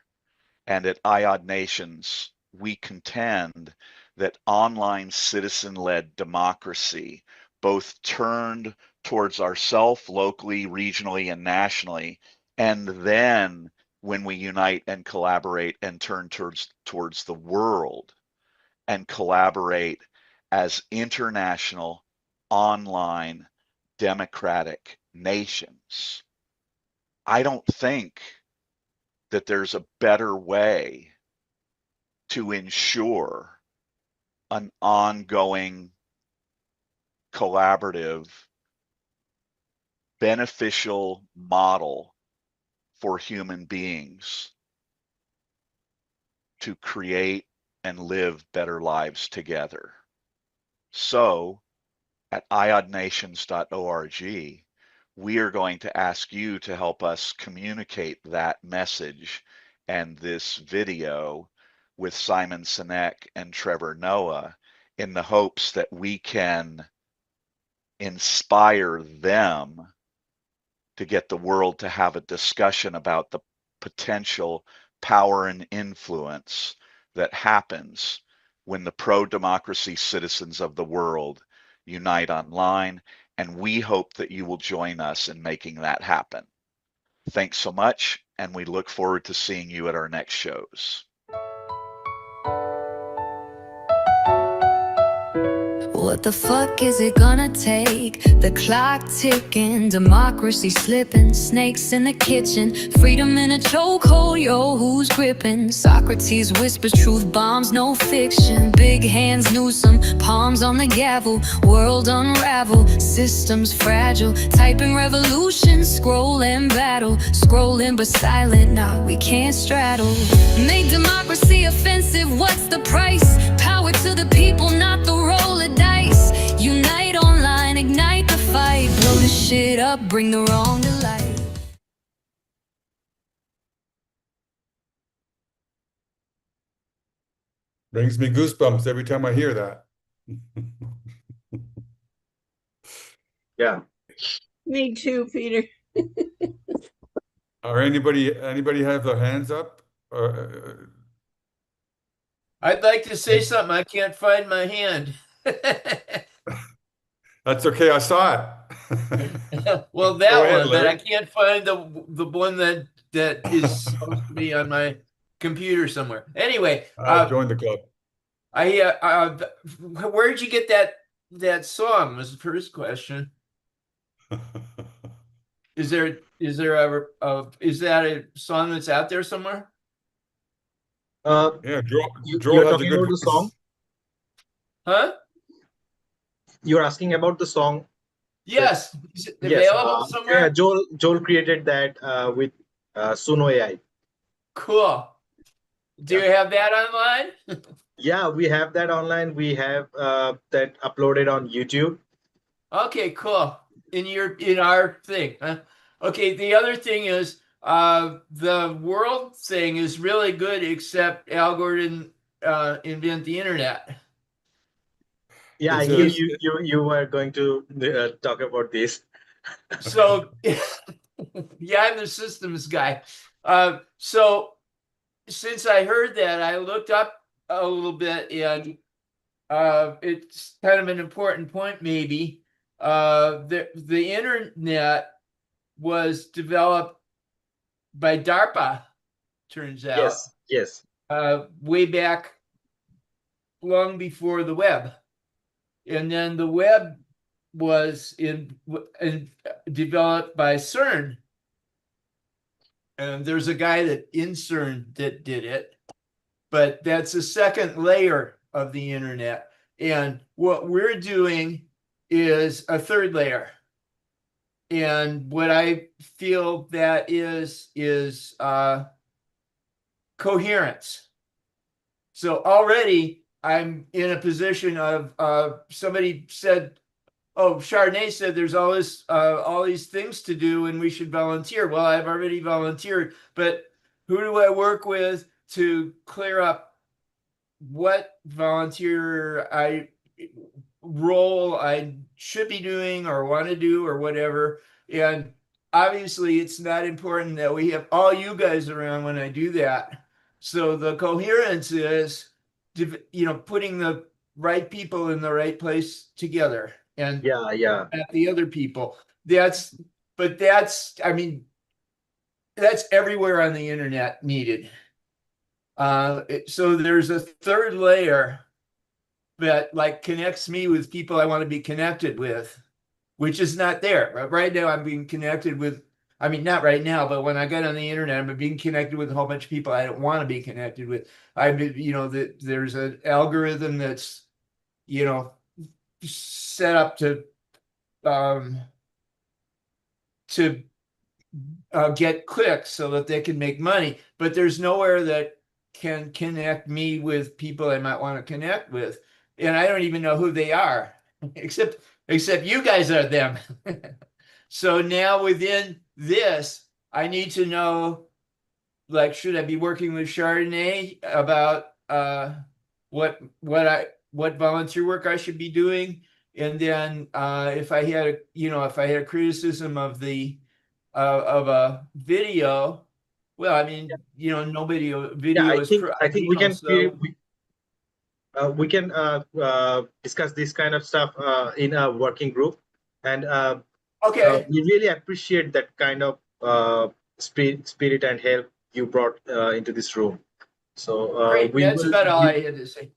And at IOD Nations, we contend that online citizen-led democracy, both turned towards ourselves locally, regionally, and nationally, and then when we unite and collaborate and turn towards the world and collaborate as international online democratic nations. I don't think that there's a better way to ensure an ongoing, collaborative, beneficial model for human beings to create and live better lives together. So at iodnations.org, we are going to ask you to help us communicate that message and this video with Simon Sinek and Trevor Noah, in the hopes that we can inspire them to get the world to have a discussion about the potential power and influence that happens when the pro-democracy citizens of the world unite online, and we hope that you will join us in making that happen. Thanks so much, and we look forward to seeing you at our next shows. What the fuck is it gonna take? The clock ticking, democracy slipping, snakes in the kitchen, freedom in a chokehold, yo, who's gripping? Socrates whispers truth bombs, no fiction. Big hands Newsom, palms on the gavel, world unravel, systems fragile, typing revolution, scrolling battle, scrolling but silent, nah, we can't straddle. Make democracy offensive, what's the price? Power to the people, not the roll it down. shit up, bring the wrong to light. Brings me goosebumps every time I hear that. Yeah. Me too, Peter. Are anybody have their hands up? I'd like to say something. I can't find my hand. That's okay. I saw it. Well, Go that ahead, one, but I Larry. can't find the one that is supposed to be on my computer somewhere. Anyway, I joined the club. where did you get that song? Was the first question. Is that a song that's out there somewhere? Yeah, You're Joel has a talking good about the song? voice. Huh? You're asking about the song? Yes. Is it Yes. available Yeah, somewhere? Joel created that with Suno AI. Cool. Do you have that online? Yeah, we have that online. We have that uploaded on YouTube. Okay, cool. In our thing. Huh? Okay, the other thing is the world thing is really good, except Al Gore didn't invent the internet. Yeah, I It's knew a, you were going to talk about this. So yeah, I'm the systems guy. So since I heard that, I looked up a little bit, and it's kind of an important point, maybe. The internet was developed by DARPA, turns out, Yes, yes. way back long before the web. And then the web was developed by CERN. And there's a guy in CERN that did it, but that's the second layer of the internet. And what we're doing is a third layer. And what I feel that is coherence. So already I'm in a position of somebody said, "Oh, Chardonnay said there's all these things to do and we should volunteer." Well, I've already volunteered, but who do I work with to clear up what volunteer role I should be doing or want to do or whatever? And obviously it's not important that we have all you guys around when I do that. So the coherence is, putting the right people in the right place together and Yeah. at the other people. I mean, that's everywhere on the internet needed. So there's a third layer that like connects me with people I want to be connected with, which is not there. Right now I'm being connected with, I mean, not right now, but when I got on the internet, I'm being connected with a whole bunch of people I don't want to be connected with. There's an algorithm that's, set up to get clicks so that they can make money, but there's nowhere that can connect me with people I might want to connect with, and I don't even know who they are, except you guys are them. So now within this, I need to know, like, should I be working with Chardonnay about what volunteer work I should be doing, and then if I had a criticism of a video, well, I mean, no video Yeah, I is think we can so we can discuss this kind of stuff in a working group, and okay, we really appreciate that kind of spirit and help you brought into this room. So great. we That's will about all I had to say.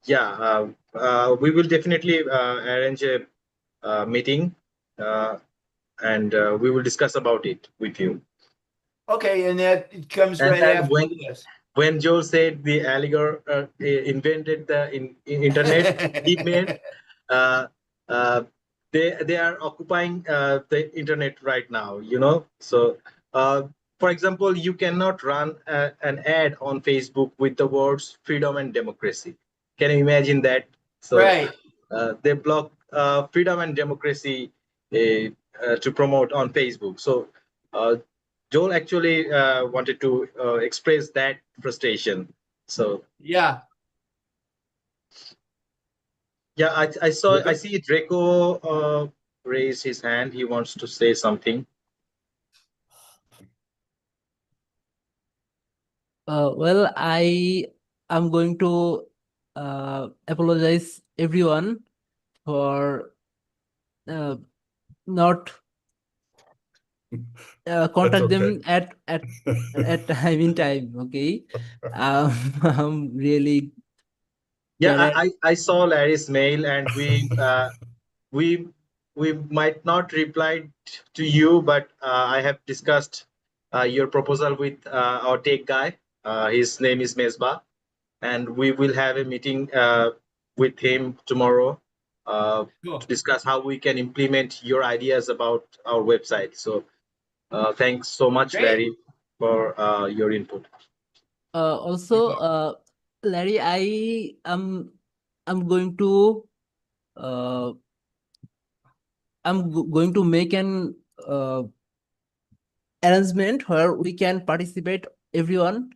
we will definitely arrange a meeting, and we will discuss about it with you. Okay, and that comes And right then after this. when Joel said the alligator invented the internet, he meant uh, uh, they are occupying the internet right now. So for example, you cannot run an ad on Facebook with the words freedom and democracy. Can you imagine that? So Right. they block freedom and democracy to promote on Facebook. So uh, Joel actually wanted to express that frustration. So Yeah. yeah, I see Draco raise his hand. He wants to say something. Well, I am going to apologize everyone for not That's contact okay. them at time in time. Okay, I'm really Yeah, bad at. I saw Larry's mail, and we we might not reply to you, but I have discussed your proposal with our tech guy. His name is Mesbah, and we will have a meeting with him tomorrow to Cool. discuss how we can implement your ideas about our website. So thanks so much, Great. Larry, for your input. Also, Larry, I'm going to uh, going to make an arrangement where we can participate everyone.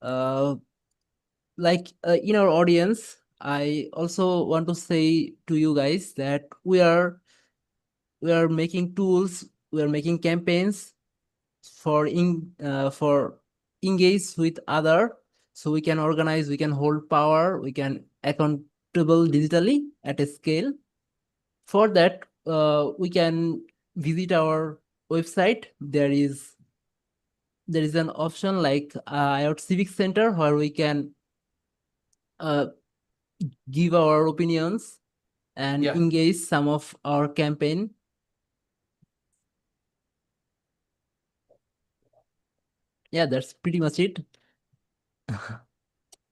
Uh, in our audience, I also want to say to you guys that we are making tools, we are making campaigns for engage with other, so we can organize, we can hold power, we can accountable digitally at a scale. For that, we can visit our website. There is an option like IoT Civic Center where we can uh, give our opinions and Yeah. engage some of our campaign. Yeah, that's pretty much it.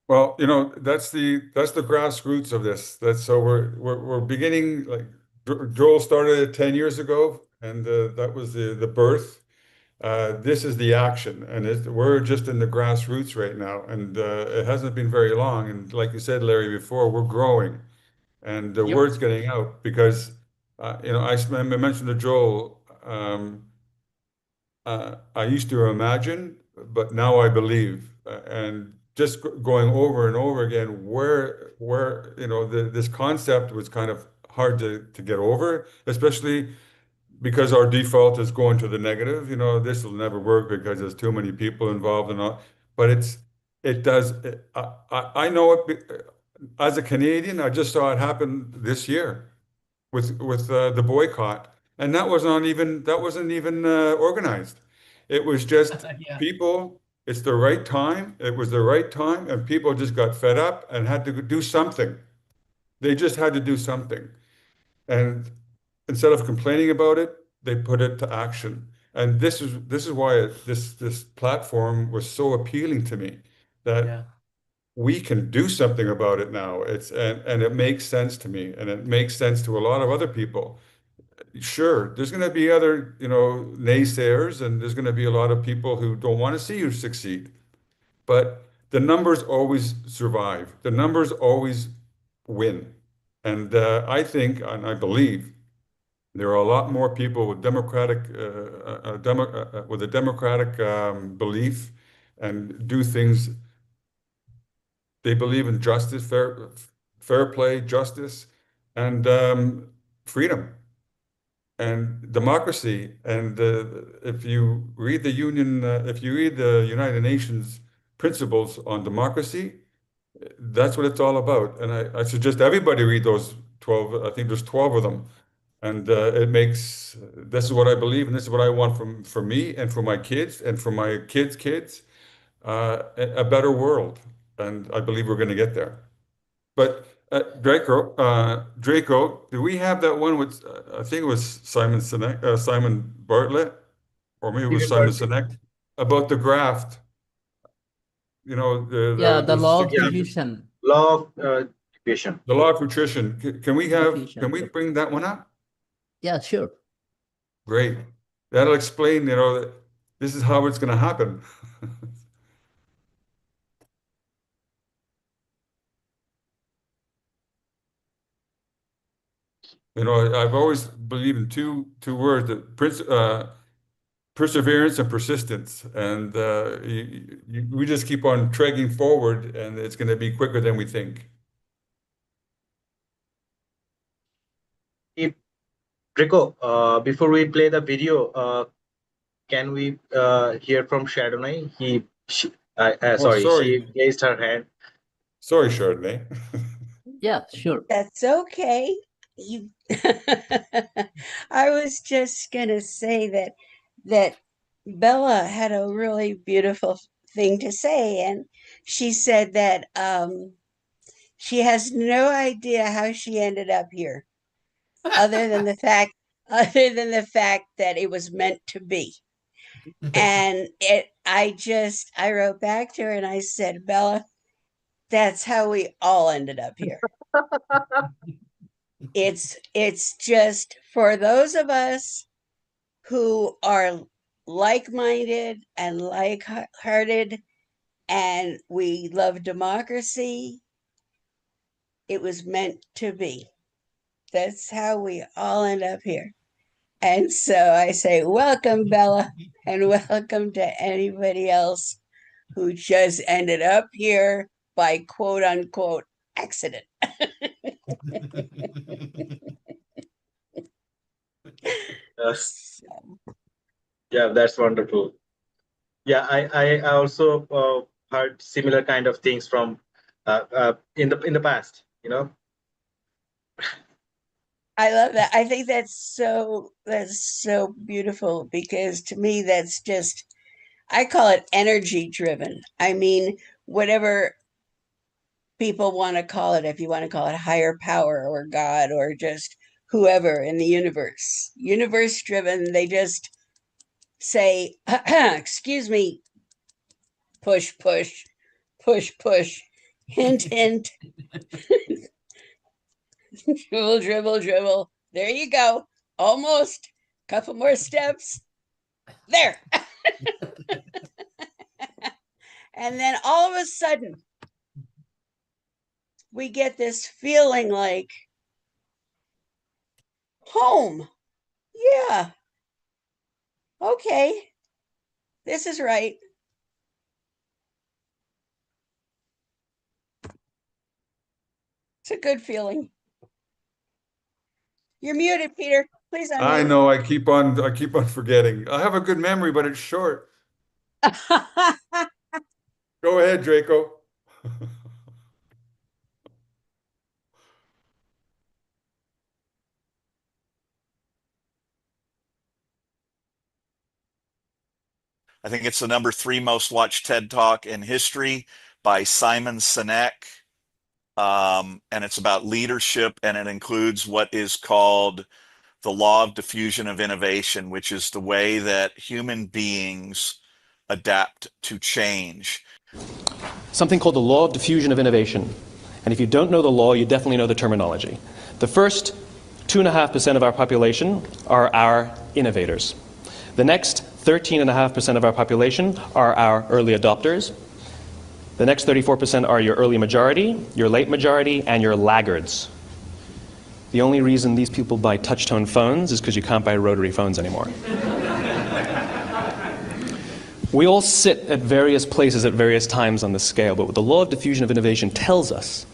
Well, that's the grassroots of this. That's so we're beginning like Joel started it 10 years ago, and that was the birth. This is the action, and we're just in the grassroots right now, and it hasn't been very long. And like you said, Larry, before, we're growing, and the Yep. word's getting out because I mentioned to Joel. I used to imagine, but now I believe. And just going over and over again, where this concept was kind of hard to get over, especially because our default is going to the negative. This will never work because there's too many people involved and all. But it does. I know it as a Canadian. I just saw it happen this year with the boycott, and that wasn't even organized. It was just Yeah. people. It's the right time. It was the right time, and people just got fed up and had to do something. They just had to do something, and instead of complaining about it, they put it to action. And this is why this platform was so appealing to me, that Yeah. we can do something about it now. And it makes sense to me, and it makes sense to a lot of other people. Sure, there's going to be other, naysayers, and there's going to be a lot of people who don't want to see you succeed. But the numbers always survive. The numbers always win. And I think, and I believe, there are a lot more people with with a democratic belief, and do things. They believe in justice, fair play, justice, and freedom and democracy. And if you read the United Nations principles on democracy, that's what it's all about. And I suggest everybody read those 12. I think there's 12 of them. And this is what I believe, and this is what I want for me and for my kids and for my kids' kids, a better world. And I believe we're going to get there. But Draco, do we have that one with? I think it was Simon Bartlett, or maybe it was Stephen Simon Bartlett. Sinek, about the graft. Yeah, the the law of Yeah, diffusion. law of diffusion. the law of nutrition. Can we Yep. bring that one up? Yeah, sure. Great. That'll explain, that this is how it's going to happen. I've always believed in two words, perseverance and persistence. And we just keep on tregging forward, and it's going to be quicker than we think. Rico, before we play the video, can we hear from Chardonnay? Sorry, she raised her hand. Sorry, Chardonnay. Yeah, sure. That's okay. You I was just gonna say that Bella had a really beautiful thing to say, and she said that she has no idea how she ended up here, other than the fact that it was meant to be. And I wrote back to her and I said, Bella, that's how we all ended up here. It's just for those of us who are like-minded and like-hearted and we love democracy, it was meant to be. That's how we all end up here. And so I say, welcome, Bella, and welcome to anybody else who just ended up here by quote unquote accident. Yes. Yeah, that's wonderful. Yeah, I also heard similar kind of things from in the past, I love that. I think that's so beautiful because to me that's just, I call it energy driven. I mean, whatever people want to call it, if you want to call it higher power or God or just whoever in the universe driven, they just say, excuse me, push, push, push, push, hint, hint, dribble, dribble, dribble. There you go. Almost. Couple more steps. There. And then all of a sudden, we get this feeling like home. Yeah. Okay. This is right. It's a good feeling. You're muted, Peter. Please unmute. I know. I keep on forgetting. I have a good memory, but it's short. Go ahead, Draco. I think it's the number 3 most watched TED Talk in history by Simon Sinek. And it's about leadership, and it includes what is called the law of diffusion of innovation, which is the way that human beings adapt to change. Something called the law of diffusion of innovation. And if you don't know the law, you definitely know the terminology. The first 2.5% of our population are our innovators. The next 13.5% of our population are our early adopters. The next 34% are your early majority, your late majority, and your laggards. The only reason these people buy touch-tone phones is because you can't buy rotary phones anymore. We all sit at various places at various times on the scale, but what the law of diffusion of innovation tells us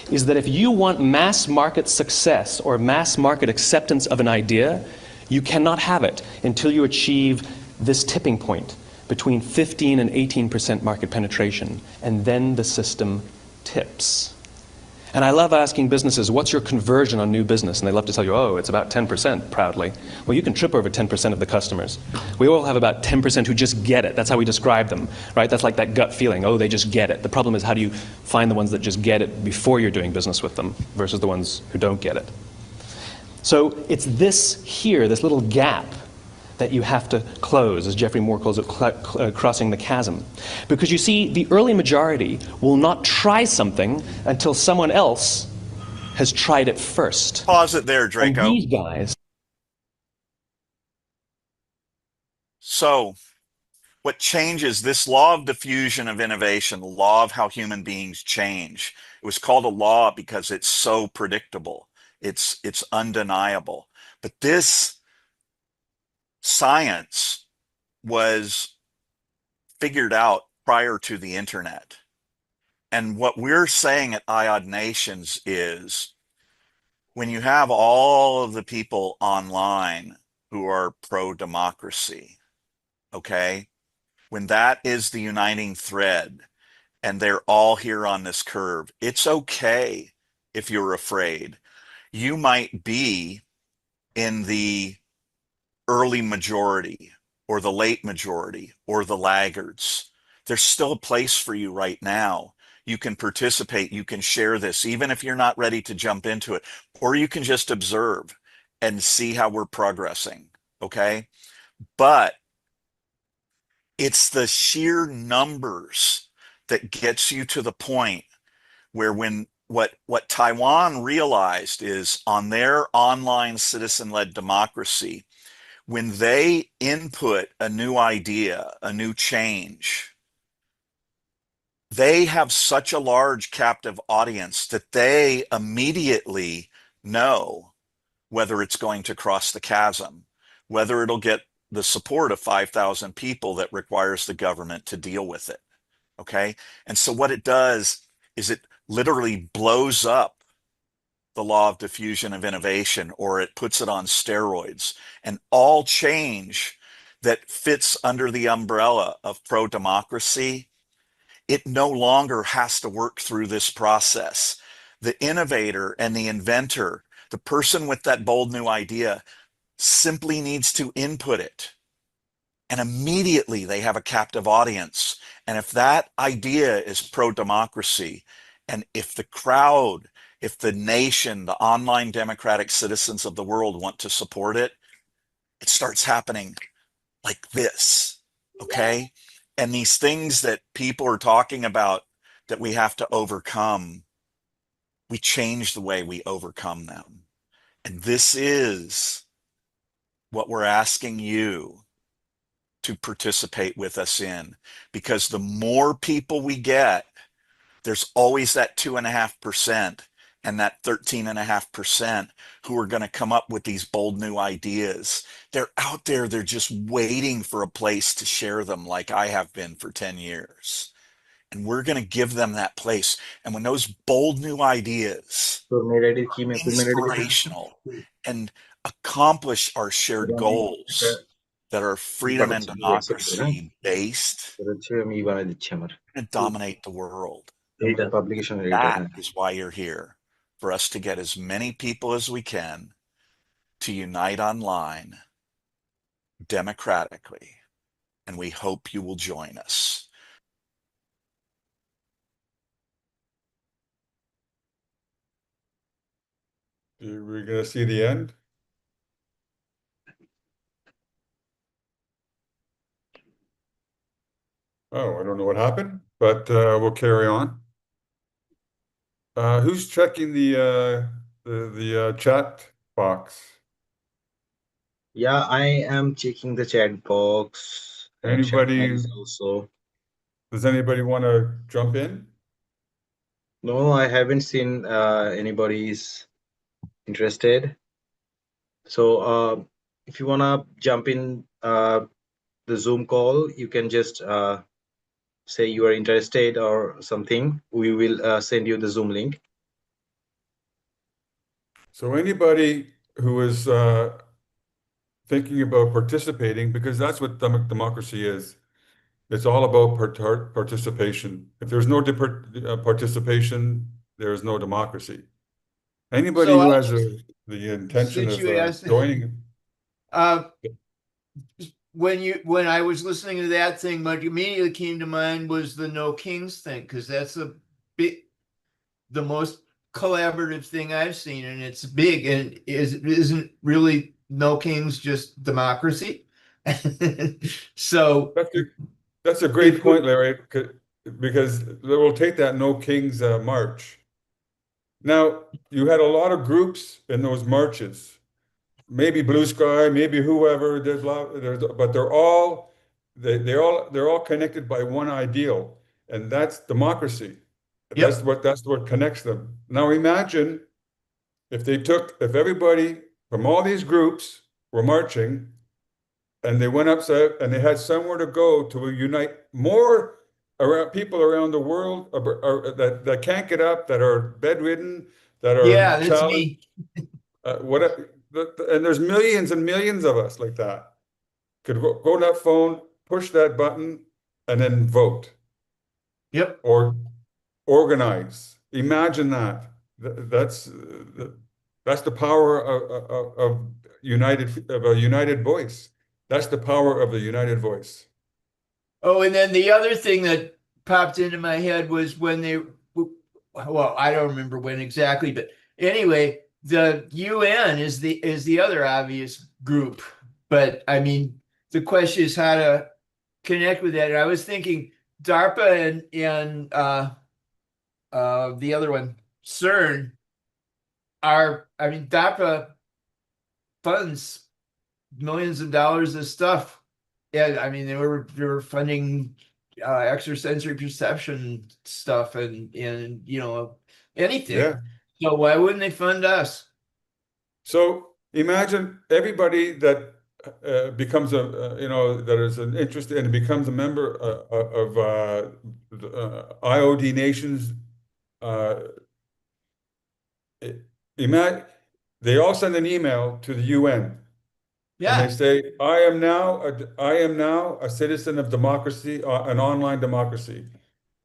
is that if you want mass market success or mass market acceptance of an idea, you cannot have it until you achieve this tipping point between 15 and 18% market penetration, and then the system tips. And I love asking businesses, what's your conversion on new business? And they love to tell you, oh, it's about 10%, proudly. Well, you can trip over 10% of the customers. We all have about 10% who just get it. That's how we describe them, right? That's like that gut feeling, oh, they just get it. The problem is, how do you find the ones that just get it before you're doing business with them versus the ones who don't get it? So it's this here, this little gap, that you have to close, as Geoffrey Moore calls it, crossing the chasm. Because you see, the early majority will not try something until someone else has tried it first. Pause it there, Draco. And these guys. So, what changes this law of diffusion of innovation, the law of how human beings change? It was called a law because it's so predictable. It's undeniable. But this science was figured out prior to the internet. And what we're saying at IOD Nations is when you have all of the people online who are pro-democracy, okay, when that is the uniting thread and they're all here on this curve, it's okay if you're afraid. You might be in the early majority or the late majority or the laggards. There's still a place for you right now. You can participate, you can share this, even if you're not ready to jump into it, or you can just observe and see how we're progressing, okay? But it's the sheer numbers that gets you to the point where when what Taiwan realized is on their online citizen-led democracy, when they input a new idea, a new change, they have such a large captive audience that they immediately know whether it's going to cross the chasm, whether it'll get the support of 5,000 people that requires the government to deal with it. Okay. And so what it does is it literally blows up the law of diffusion of innovation, or it puts it on steroids. And all change that fits under the umbrella of pro-democracy, it no longer has to work through this process. The innovator and the inventor, the person with that bold new idea, simply needs to input it. And immediately they have a captive audience. And if that idea is pro-democracy, and if the crowd, if the nation, the online democratic citizens of the world want to support it, it starts happening like this, okay? And these things that people are talking about that we have to overcome, we change the way we overcome them. And this is what we're asking you to participate with us in, because the more people we get, there's always that 2.5% and that 13.5% who are going to come up with these bold new ideas. They're out there, they're just waiting for a place to share them, like I have been for 10 years. And we're going to give them that place. And when those bold new ideas, inspirational, and accomplish our shared goals that are freedom and democracy based, going to dominate the world. That is why you're here, for us to get as many people as we can to unite online democratically. And we hope you will join us. We're going to see the end. Oh, I don't know what happened, but we'll carry on. Who's checking the chat box? Yeah, I am checking the chat box. Anybody? Also. Does anybody want to jump in? No, I haven't seen anybody's interested. So if you want to jump in the Zoom call, you can just say you are interested or something. We will send you the Zoom link. So anybody who is thinking about participating, because that's what democracy is. It's all about participation. If there's no participation, there is no democracy. Anybody So who has the intention since of you asked, joining, when I was listening to that thing, what immediately came to mind was the No Kings thing, because that's the most collaborative thing I've seen, and it's big, and isn't really No Kings just democracy? So that's a great point, Larry, because they will take that No Kings march. Now, you had a lot of groups in those marches. Maybe Blue Sky, maybe whoever. But they're all connected by one ideal, and that's democracy. Yep. That's what connects them. Now imagine if everybody from all these groups were marching and they went upside and they had somewhere to go to unite more around people around the world that can't get up, that are bedridden, that Yeah, are that's challenged. me. And there's millions and millions of us like that. Could go to that phone, push that button, and then vote Yep. or organize. Imagine that. That's the power of a united voice. That's the power of the united voice. Oh, and then the other thing that popped into my head was when well, I don't remember when exactly, but anyway, the UN is the other obvious group. But I mean, the question is how to connect with that. And I was thinking DARPA and the other one, CERN, I mean, DARPA funds millions of dollars of stuff. Yeah, I mean, they were funding extrasensory perception stuff and anything. Yeah. So why wouldn't they fund us? So imagine everybody that becomes that is an interest and becomes a member of IOD nations. Uh, imagine they all send an email to the UN and they Yeah, say, I am now a citizen of democracy, an online democracy.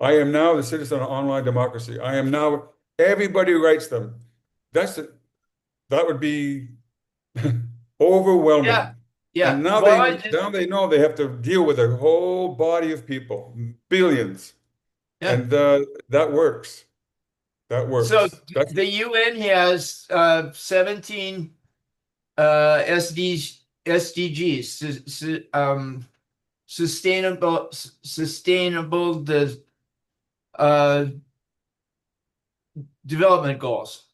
I am now the citizen of online democracy. I am now, everybody writes them. That would be yeah, overwhelming. yeah. And now Well, they know they have to deal with a whole body of people, billions. yeah. And that works. That So works. That's the UN has 17 SDGs, sustainable uh, development goals.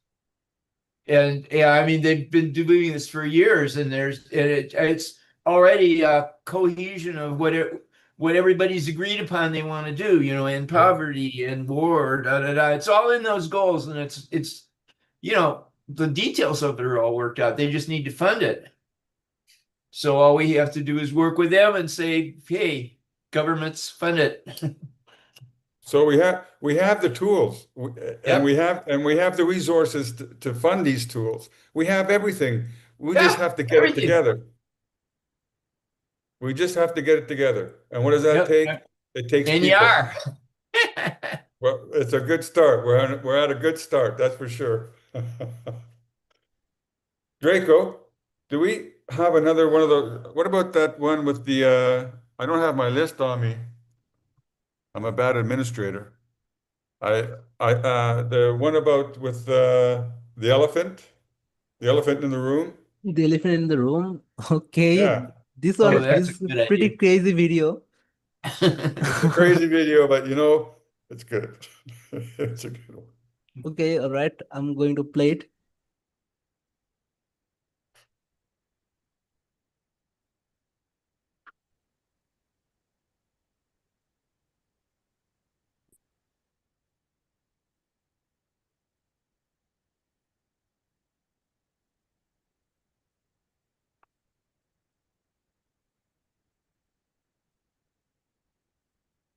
And yeah, I mean they've been doing this for years, and it's already a cohesion of what everybody's agreed upon they want to do, and poverty and war, da da da. It's all in those goals, and it's the details of it are all worked out. They just need to fund it. So all we have to do is work with them and say, hey, governments, fund it. So we have the tools and Yep. we have the resources to fund these tools. We have everything. We just Yeah, have to get it everything. together. We just have to get it together. And what does that take? Yep. It takes And you people. are. Well, it's a good start. We're at a good start, that's for sure. Draco, do we have another one of those? What about that one with the I don't have my list on me. I'm a bad administrator. The one about with the elephant in the room. The elephant in the room. Okay, Yeah, this Oh, one that's a is good a pretty idea. crazy video. it's a crazy video, but it's good. It's a good one. Okay, all right, I'm going to play it.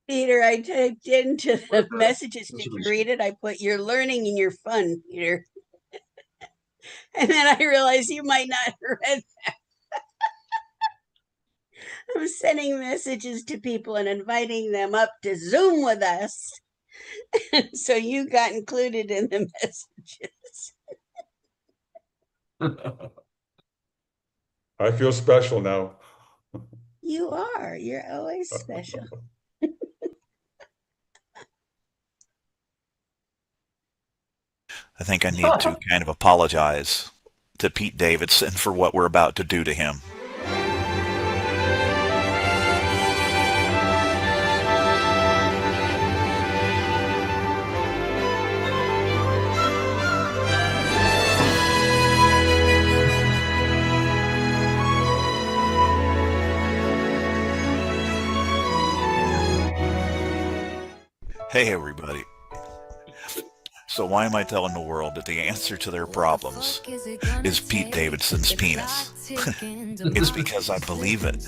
Peter, I typed into the messages. Did you read it? I put you're learning and you're fun, Peter. And then I realized you might not have read. I'm sending messages to people and inviting them up to Zoom with us. So you got included in the messages. I feel special now. You are. You're always special. I think I need to kind of apologize to Pete Davidson for what we're about to do to him. Hey everybody. So why am I telling the world that the answer to their problems is Pete Davidson's penis? It's because I believe it,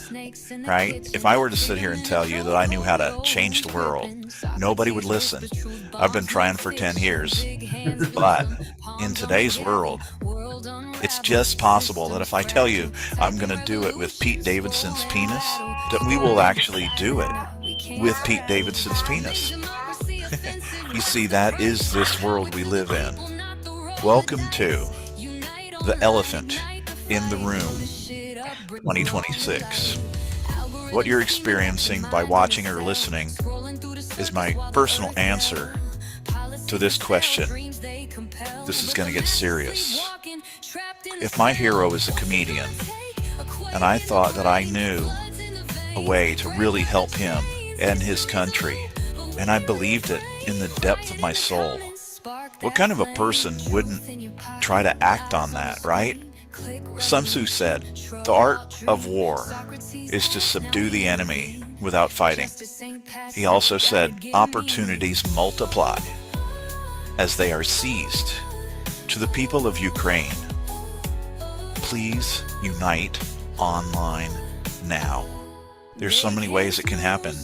right? If I were to sit here and tell you that I knew how to change the world, nobody would listen. I've been trying for 10 years. But in today's world, it's just possible that if I tell you I'm going to do it with Pete Davidson's penis, that we will actually do it with Pete Davidson's penis. You see, that is this world we live in. Welcome to The Elephant in the Room 2026. What you're experiencing by watching or listening is my personal answer to this question. This is going to get serious. If my hero is a comedian, and I thought that I knew a way to really help him and his country, and I believed it in the depth of my soul, what kind of a person wouldn't try to act on that, right? Sun Tzu said, the art of war is to subdue the enemy without fighting. He also said, opportunities multiply as they are seized. To the people of Ukraine, please unite online now. There's so many ways it can happen.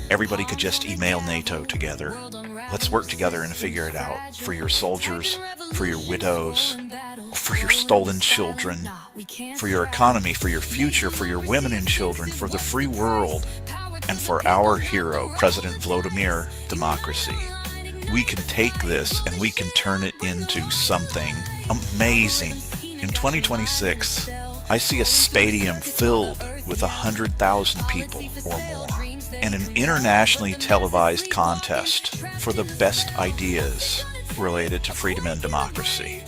Everybody could just email NATO together. Let's work together and figure it out. For your soldiers, for your widows, for your stolen children, for your economy, for your future, for your women and children, for the free world, and for our hero, President Vladimir Democracy. We can take this and we can turn it into something amazing. In 2026, I see a stadium filled with 100,000 people or more, and an internationally televised contest for the best ideas related to freedom and democracy.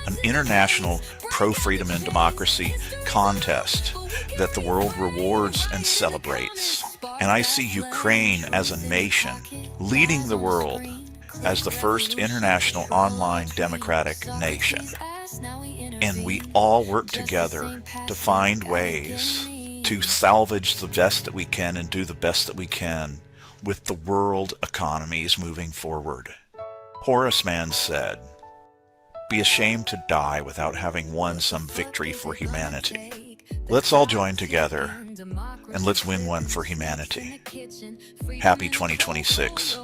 An international pro-freedom and democracy contest that the world rewards and celebrates. And I see Ukraine as a nation leading the world as the first international online democratic nation. And we all work together to find ways to salvage the best that we can and do the best that we can with the world economies moving forward. Horace Mann said, "Be ashamed to die without having won some victory for humanity." Let's all join together and let's win one for humanity. Happy 2026.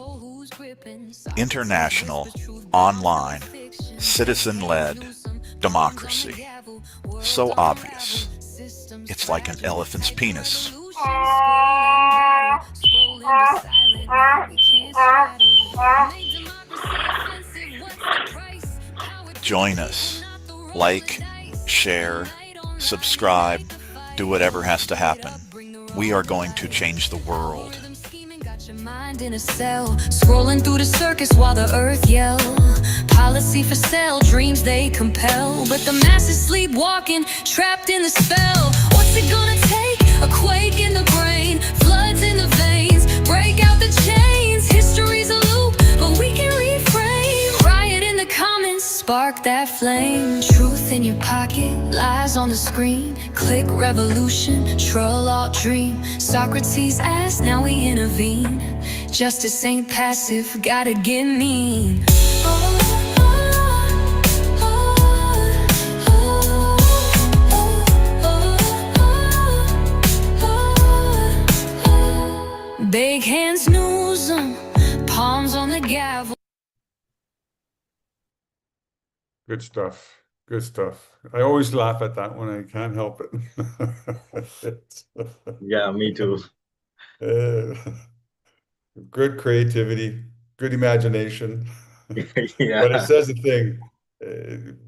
International, online, citizen-led democracy. So obvious. It's like an elephant's penis. Join us. Like, share, subscribe, do whatever has to happen. We are going to change the world. Your mind in a cell, scrolling through the circus while the earth yell. Policy for sale, dreams they compel, but the masses sleepwalking, trapped in the spell. What's it gonna take? A quake in the brain, floods in the veins, break out the chains. History's a loop, but we can reframe. Riot in the comments, spark that flame. Truth in your pocket, lies on the screen. Click revolution, troll alt dream. Socrates asked, now we intervene. Justice ain't passive, gotta get mean. Big hands news 'em, palms on the gavel. Good stuff. Good stuff. I always laugh at that one. I can't help it. Yeah, me too. Uh, good creativity, good imagination. Yeah. But it says the thing.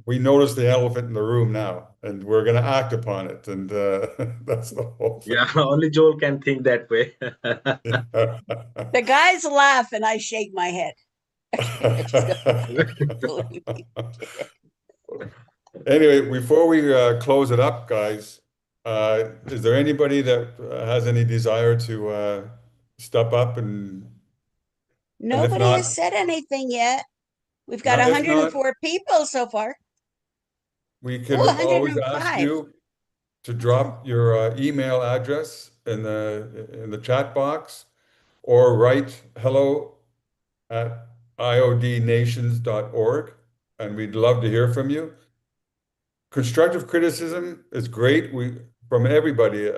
We notice the elephant in the room now, and we're going to act upon it. And that's the whole thing. Yeah, only Joel can think that way. The guys laugh and I shake my head. Anyway, before we close it up, guys, is there anybody that has any desire to step up and Nobody not, has said anything yet. We've got if 104 people so far. we can Oh, always ask 105. you to drop your email address in the chat box, or write hello at iodnations.org, and we'd love to hear from you. Constructive criticism is great. From everybody,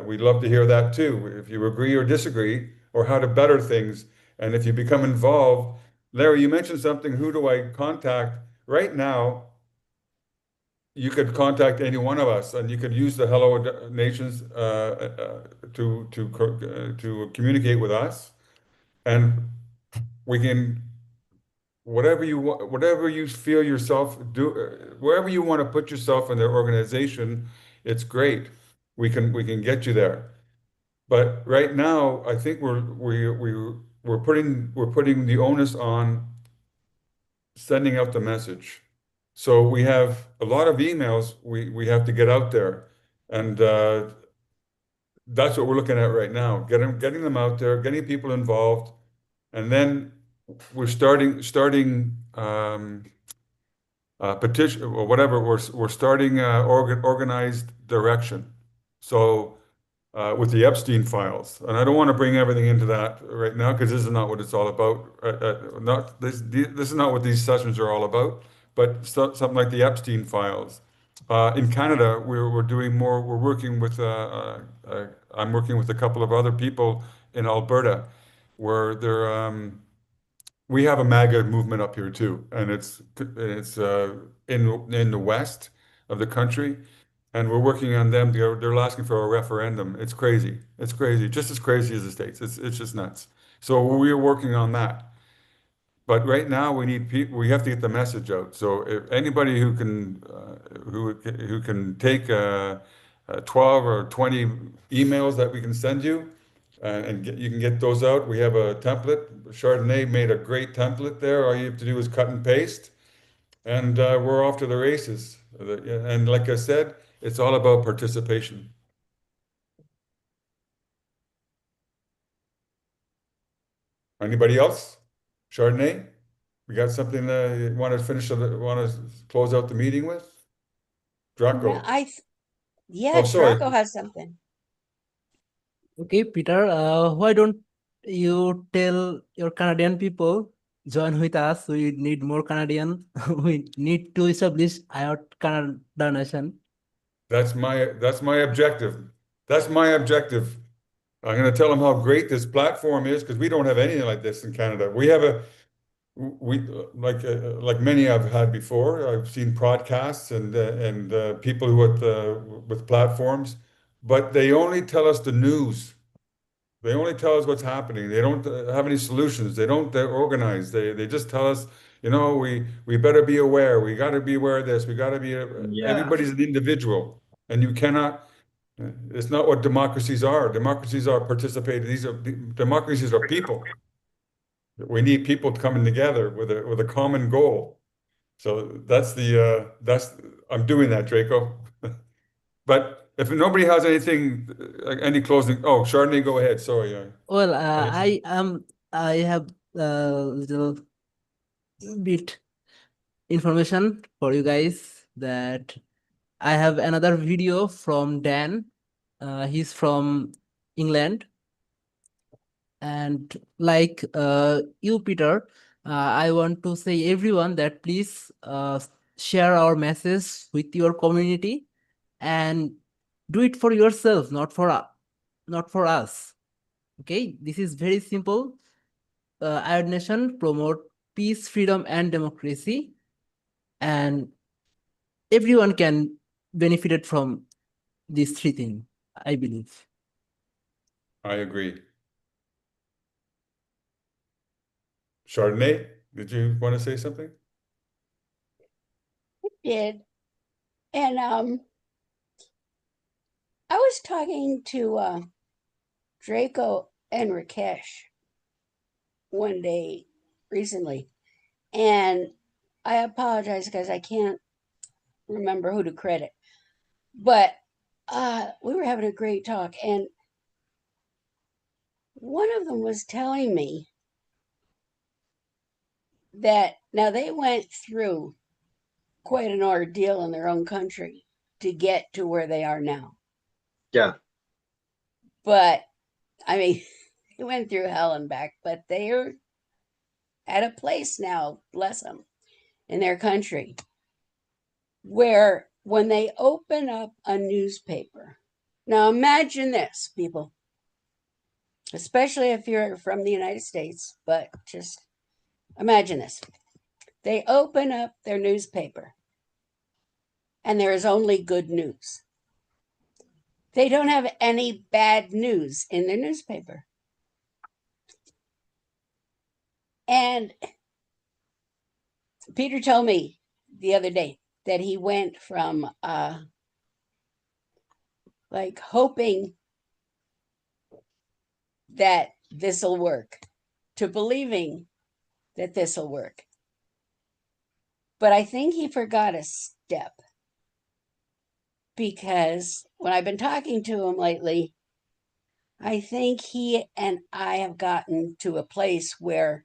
we'd love to hear that too. If you agree or disagree, or how to better things, and if you become involved. Larry, you mentioned something. Who do I contact? Right now, you could contact any one of us, and you could use the Hello Nations to communicate with us, and we can whatever you want, whatever you feel yourself do, wherever you want to put yourself in their organization, it's great. We can get you there. But right now, I think we're putting the onus on sending out the message. So we have a lot of emails we have to get out there, and that's what we're looking at right now. Getting them out there, getting people involved, and then we're starting petition or whatever. We're starting organized direction. So with the Epstein files, and I don't want to bring everything into that right now because this is not what it's all about. Not this. This is not what these sessions are all about. But something like the Epstein files. In Canada, we're doing more. We're working with. I'm working with a couple of other people in Alberta, where we have a MAGA movement up here too, and it's in the west of the country, and we're working on them. They're asking for a referendum. It's crazy. It's crazy. Just as crazy as the States. It's just nuts. So we're working on that. But right now we need people. We have to get the message out. So if anybody who can take 12 or 20 emails that we can send you, and you can get those out. We have a template. Chardonnay made a great template there. All you have to do is cut and paste, and we're off to the races. And like I said, it's all about participation. Anybody else? Chardonnay? We got something you want to close out the meeting with? Draco. No, Oh, sorry. Draco has something. Okay, Peter, why don't you tell your Canadian people join with us? We need more Canadian. We need to establish our Canada nation. That's my objective. That's my objective. I'm going to tell them how great this platform is because we don't have anything like this in Canada. We like many I've had before. I've seen podcasts and people who with platforms, but they only tell us the news. They only tell us what's happening. They don't have any solutions. They don't organize. They just tell us, we better be aware. We got to be aware of this. We got to be. Yeah. Everybody's an individual, and you cannot. It's not what democracies are. Democracies are participating. Democracies are people. We need people coming together with a common goal. So I'm doing that, Draco. But if nobody has anything, any closing, oh, Chardonnay, go ahead. Sorry. Well, I have a little bit information for you guys that I have another video from Dan. He's from England. And like you, Peter, I want to say everyone that please share our message with your community and do it for yourself, not for us. Okay, this is very simple. Our nation promote peace, freedom, and democracy, and everyone can benefit from these three things, I believe. I agree. Chardonnay, did you want to say something? I did. And I was talking to Draco and Rakesh one day recently, and I apologize because I can't remember who to credit, but we were having a great talk, and one of them was telling me that now they went through quite an ordeal in their own country to get to where they are now. Yeah. But I mean, they went through hell and back, but they're at a place now, bless them, in their country, where when they open up a newspaper, now imagine this, people, especially if you're from the United States, but just imagine this. They open up their newspaper and there is only good news. They don't have any bad news in their newspaper. And Peter told me the other day that he went from like hoping that this will work to believing that this will work. But I think he forgot a step, because when I've been talking to him lately, I think he and I have gotten to a place where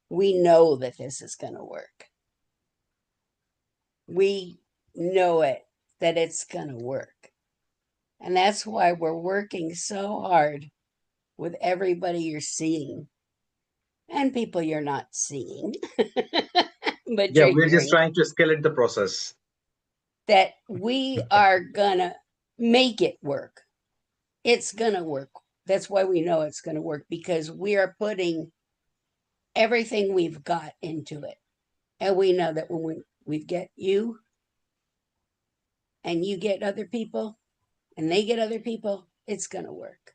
we know that this is going to work. We know it, that it's going to work. And that's why we're working so hard with everybody you're seeing and people you're not seeing, but Yeah, you're we're just hearing, trying to escalate the process. that we are going to make it work. It's going to work. That's why we know it's going to work, because we are putting everything we've got into it. And we know that when we get you and you get other people and they get other people, it's going to work.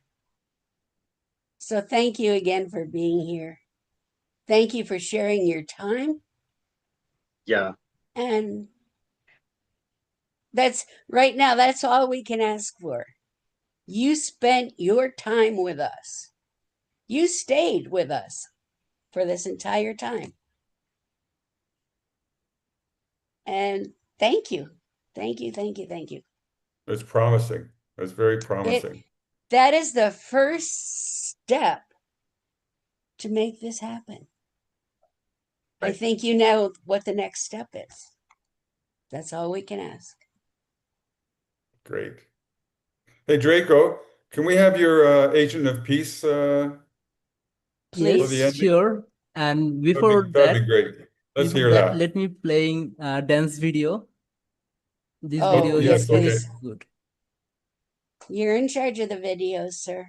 So thank you again for being here. Thank you for sharing your time. Yeah. And that's right now, that's all we can ask for. You spent your time with us. You stayed with us for this entire time. And thank you. Thank you, thank you, thank you. It's promising. It's very promising. That is the first step to make this happen. I think you know what the next step is. That's all we can ask. Great. Hey, Draco, can we have your Agent of Peace for the Yes, ending? sure. And before That'd be great. Let's hear that. let me playing a dance video. This Oh, video yes, is very please. good. You're in charge of the videos, sir.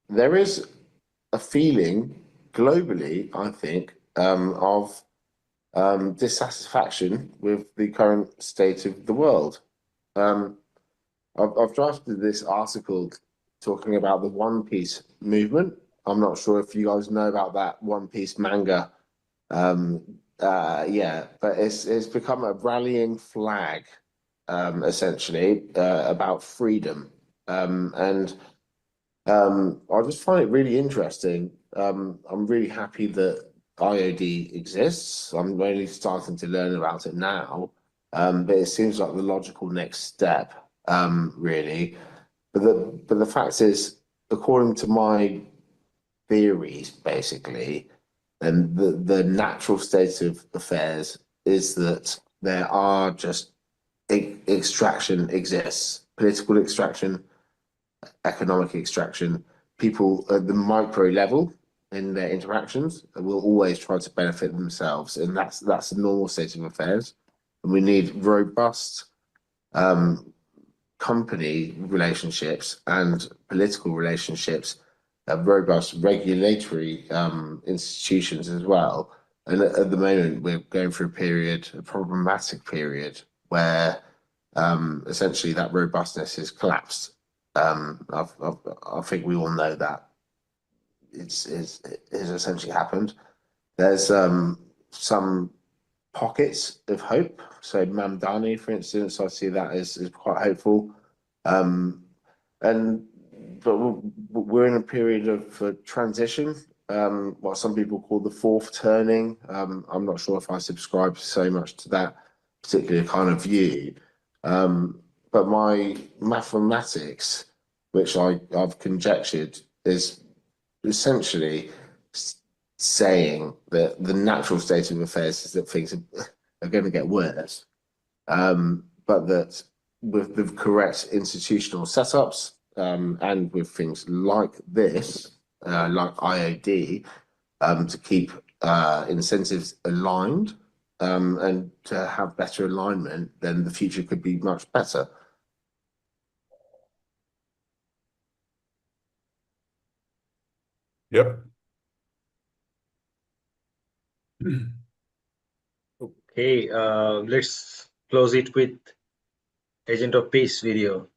There is a feeling globally, I think, of dissatisfaction with the current state of the world. I've drafted this article talking about the One Piece movement. I'm not sure if you guys know about that One Piece manga. Yeah, but it's become a rallying flag, essentially, about freedom. And I just find it really interesting. I'm really happy that IOD exists. I'm only starting to learn about it now, but it seems like the logical next step, really. But the fact is, according to my theories, basically, and the natural state of affairs is that there are just extraction exists, political extraction, economic extraction. People at the micro level in their interactions will always try to benefit themselves, and that's the normal state of affairs. And we need robust company relationships and political relationships, robust regulatory institutions as well. And at the moment, we're going through a problematic period, where essentially that robustness is collapsed. I think we all know that it's essentially happened. There's some pockets of hope. So Mamdani, for instance, I see that as quite hopeful. But we're in a period of transition, what some people call the fourth turning. I'm not sure if I subscribe so much to that particular kind of view. But my mathematics, which I've conjectured, is essentially saying that the natural state of affairs is that things are are going to get worse. But that with the correct institutional setups and with things like this, like IOD, to keep incentives aligned and to have better alignment, then the future could be much better. Yep. Okay, let's close it with Agent of Peace video.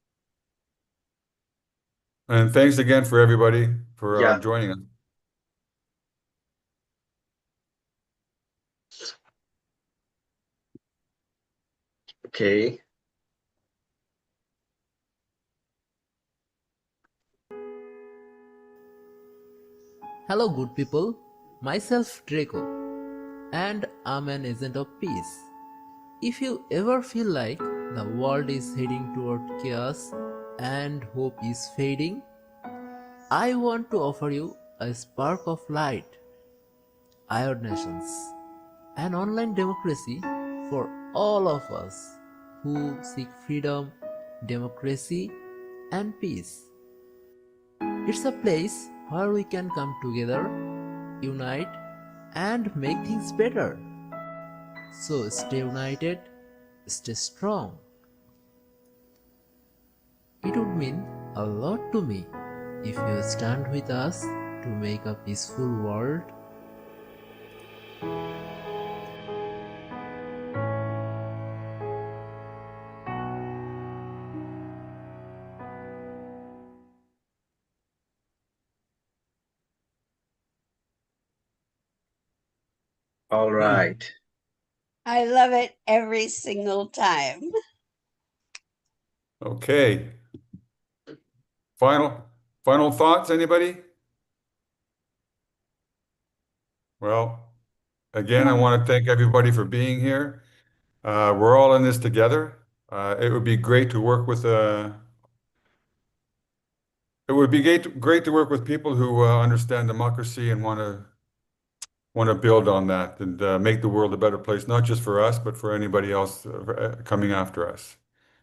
And thanks again for everybody for Yeah. joining us. Okay. Hello, good people. Myself, Draco, and I'm an agent of peace. If you ever feel like the world is heading toward chaos and hope is fading, I want to offer you a spark of light. Iod Nations, an online democracy for all of us who seek freedom, democracy, and peace. It's a place where we can come together, unite, and make things better. So stay united, stay strong. It would mean a lot to me if you stand with us to make a peaceful world. All right. I love it every single time. Okay. Final thoughts, anybody? Well, again, I want to thank everybody for being here. We're all in this together. It would be great to work with it would be great to work with people who understand democracy and want to build on that and make the world a better place, not just for us, but for anybody else coming after us.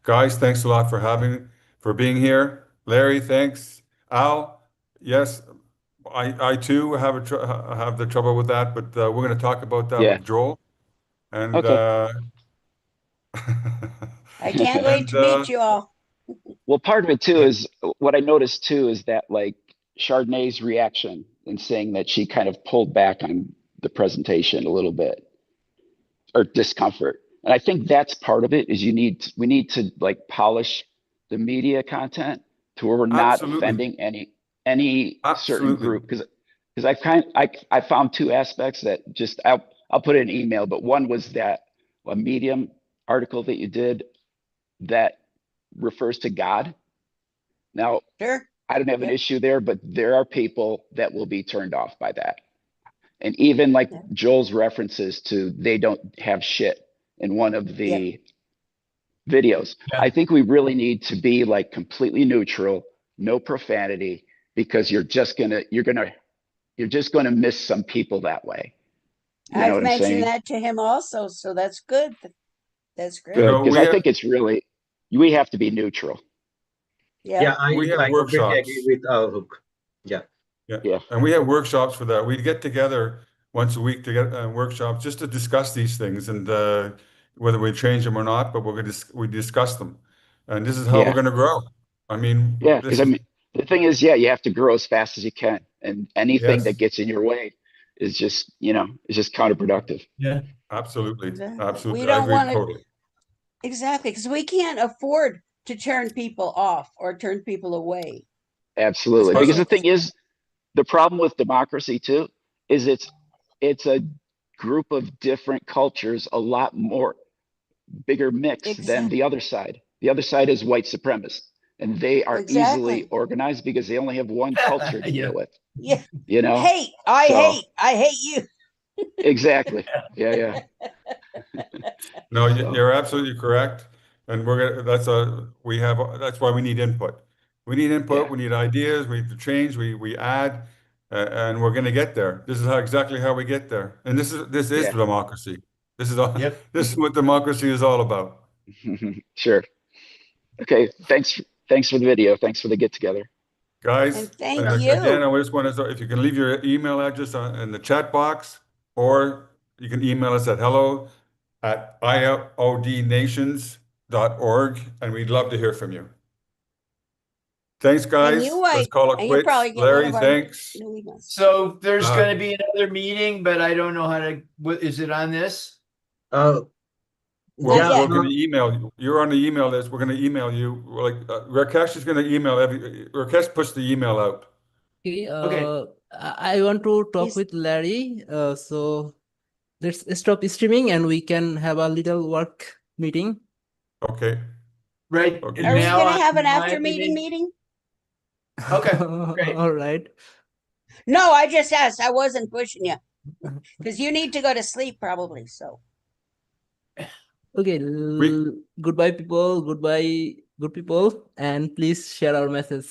Guys, thanks a lot for being here. Larry, thanks. Al, yes, I too have have the trouble with that, but we're going to talk about that with Joel. And Okay. I can't wait to meet you all. Well, part of it too is what I noticed too is that like Chardonnay's reaction in saying that she kind of pulled back on the presentation a little bit or discomfort. And I think that's part of it is we need to like polish the media content to where we're not offending any certain group. Because I found two aspects that just I'll put it in email, but one was that a Medium article that you did that refers to God. Now, sure. I don't have an issue there, but there are people that will be turned off by that. And even like Joel's references to they don't have shit in one of the videos. I think we really need to be like completely neutral, no profanity, because you're just gonna miss some people that way. You know I've what I'm mentioned saying? that to him also, so that's good. That's great. Good, because I think it's really we have to be neutral. Yeah, I completely agree with Hook. Yeah. And we have workshops for that. We get together once a week to get workshops just to discuss these things and whether we change them or not, but we discuss them. And this is how we're going to grow. I mean, because the thing is, you have to grow as fast as you can, and anything that gets in your way is just counterproductive. Yeah, absolutely. Absolutely. We don't want to totally. exactly because we can't afford to turn people off or turn people away. Absolutely, because the thing is, the problem with democracy too is it's a group of different cultures, a lot more bigger mix than the other side. The other side is white supremacists, and they are easily organized because they only have one culture to deal with. Yeah. You know? Hate. I hate you. Exactly. Yeah. No, you're absolutely correct. And that's why we need input. We need input, we need ideas, we need to change, we add, and we're going to get there. This is exactly how we get there. And this is democracy. This is all, Yep. this is what democracy is all about. Sure. Okay. Thanks for the video. Thanks for the get together. Guys, And thank again, you. I just want to, if you can leave your email address in the chat box, or you can email us at hello@iodnations.org, and we'd love to hear from you. Thanks, guys. Let's call it and you'll probably quits. get one Larry, of our thanks. new emails. So there's going to be another meeting, but I don't know how to. What is it on this? Well, Not we're yet. going to email you. You're on the email list. We're going to email you. Like Rakesh is going to email Rakesh puts the email out. Okay. Okay. I want to talk He's- with Larry. So let's stop streaming and we can have a little work meeting. Okay. Right. Okay. Are we now going to on have an my after meeting? Okay. Great. All right. No, I just asked. I wasn't pushing you because you need to go to sleep probably. So Okay. We- Goodbye, people. Goodbye, good people. And please share our message.